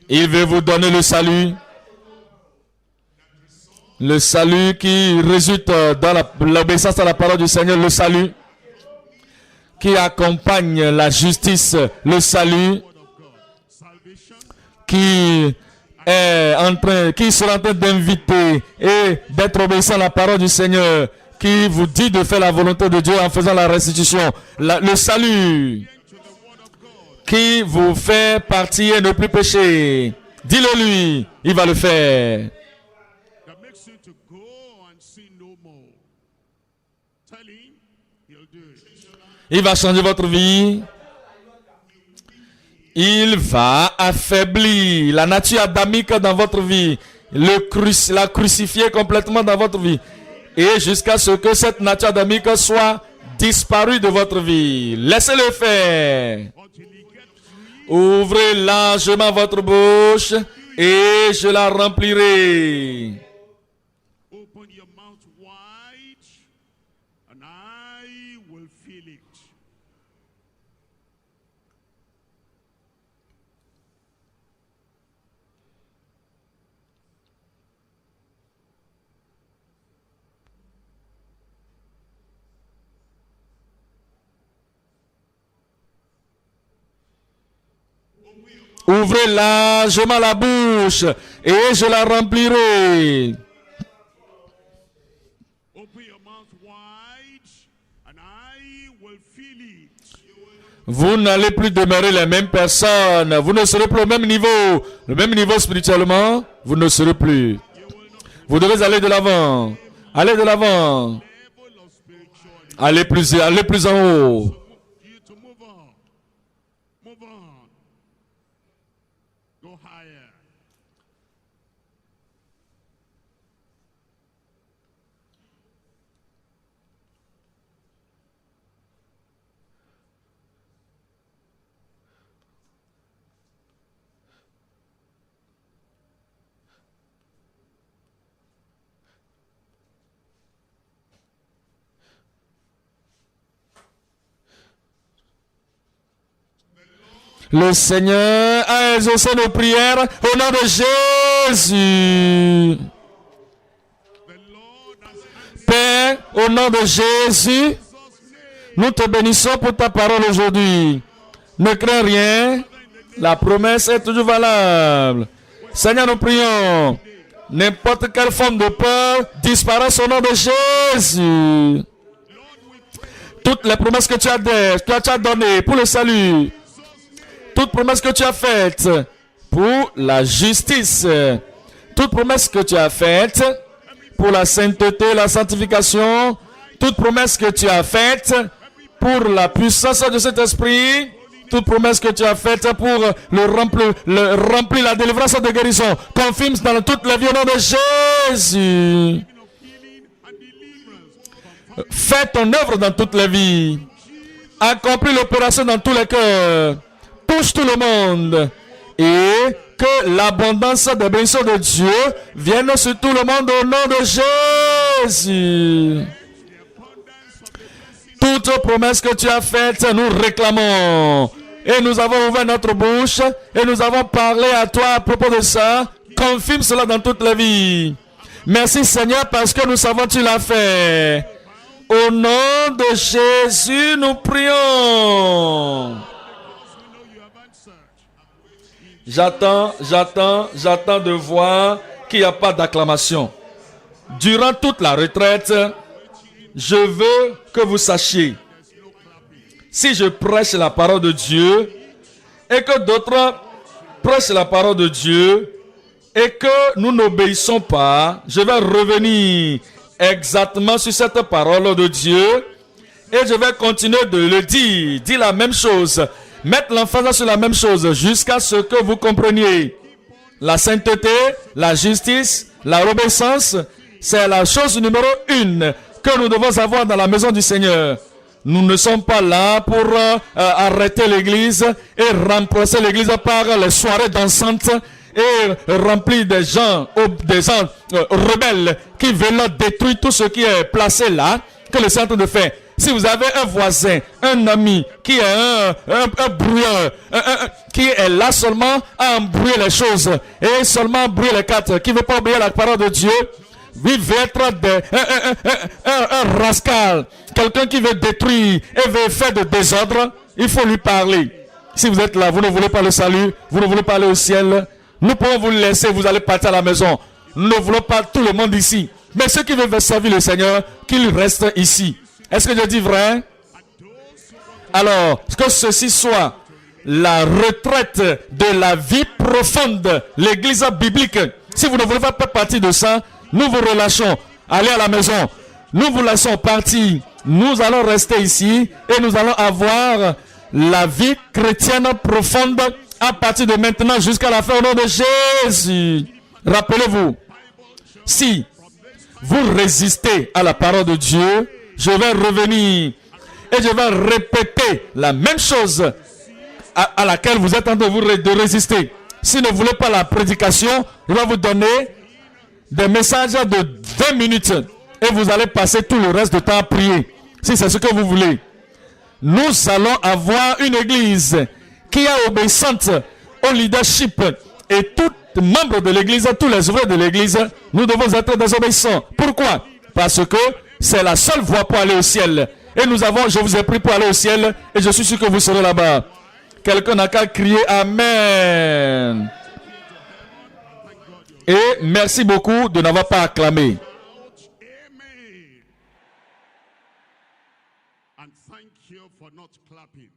Il veut vous donner le salut. Le salut qui résulte dans l'obéissance à la parole du Seigneur, le salut. Qui accompagne la justice, le salut. Qui sera en train d'inviter et d'être obéissant à la parole du Seigneur. Qui vous dit de faire la volonté de Dieu en faisant la restitution. Le salut. Qui vous fait partir et ne plus pécher. Dis-le lui, il va le faire. Il va changer votre vie. Il va affaiblir la nature adamique dans votre vie. La crucifier complètement dans votre vie. Et jusqu'à ce que cette nature adamique soit disparue de votre vie. Laissez-le faire. Ouvrez largement votre bouche et je la remplirai. Ouvrez largement la bouche et je la remplirai. Vous n'allez plus demeurer les mêmes personnes. Vous ne serez plus au même niveau. Le même niveau spirituellement, vous ne serez plus. Vous devez aller de l'avant. Allez de l'avant. Allez plus en haut. Le Seigneur a exaucé nos prières au nom de Jésus. Père, au nom de Jésus, nous te bénissons pour ta parole aujourd'hui. Ne crains rien, la promesse est toujours valable. Seigneur, nous prions. N'importe quelle forme de peur disparaisse au nom de Jésus. Toutes les promesses que tu as données pour le salut. Toute promesse que tu as faite pour la justice, toute promesse que tu as faite pour la sainteté, la sanctification, toute promesse que tu as faite pour la puissance de cet esprit, toute promesse que tu as faite pour remplir la délivrance de guérison, confirme dans toutes les vies au nom de Jésus. Fais ton œuvre dans toutes les vies. Accomplis l'opération dans tous les cœurs. Touche tout le monde. Et que l'abondance des bénédictions de Dieu vienne sur tout le monde au nom de Jésus. Toutes promesses que tu as faites, nous réclamons. Et nous avons ouvert notre bouche et nous avons parlé à toi à propos de ça. Confirme cela dans toute la vie. Merci Seigneur parce que nous savons que tu l'as fait. Au nom de Jésus, nous prions. J'attends de voir qu'il n'y a pas d'acclamation. Durant toute la retraite, je veux que vous sachiez, si je prêche la parole de Dieu et que d'autres prêchent la parole de Dieu et que nous n'obéissons pas, je vais revenir exactement sur cette parole de Dieu et je vais continuer de le dire la même chose, mettre l'emphase sur la même chose jusqu'à ce que vous compreniez. La sainteté, la justice, la obéissance, c'est la chose numéro 1 que nous devons avoir dans la maison du Seigneur. Nous ne sommes pas là pour arrêter l'église et remplacer l'église par les soirées dansantes et remplir des gens rebelles qui veulent détruire tout ce qui est placé là, que le Seigneur est en train de faire. Si vous avez un voisin, un ami qui est un brouilleur, qui est là seulement à embrouiller les choses et seulement embrouiller les cartes, qui ne veut pas obéir à la parole de Dieu, il veut être un rascal, quelqu'un qui veut détruire et veut faire de désordre, il faut lui parler. Si vous êtes là, vous ne voulez pas le salut, vous ne voulez pas aller au ciel, nous pouvons vous le laisser, vous allez partir à la maison. Nous ne voulons pas tout le monde ici. Mais ceux qui veulent servir le Seigneur, qu'ils restent ici. Est-ce que je dis vrai? Alors, que ceci soit la retraite de la vie profonde, l'église biblique. Si vous ne voulez pas faire partie de ça, nous vous relâchons. Allez à la maison. Nous vous laissons partir. Nous allons rester ici et nous allons avoir la vie chrétienne profonde à partir de maintenant jusqu'à la fin au nom de Jésus. Rappelez-vous, si vous résistez à la parole de Dieu, je vais revenir et je vais répéter la même chose à laquelle vous êtes en train de résister. Si vous ne voulez pas la prédication, je vais vous donner des messages de 20 minutes et vous allez passer tout le reste du temps à prier. Si c'est ce que vous voulez. Nous allons avoir une église qui est obéissante au leadership et tout membre de l'église, tous les ouvriers de l'église, nous devons être désobéissants. Pourquoi? Parce que c'est la seule voie pour aller au ciel. Et je vous ai pris pour aller au ciel et je suis sûr que vous serez là-bas. Quelqu'un n'a qu'à crier Amen. Et merci beaucoup de n'avoir pas acclamé. And thank you for not clapping.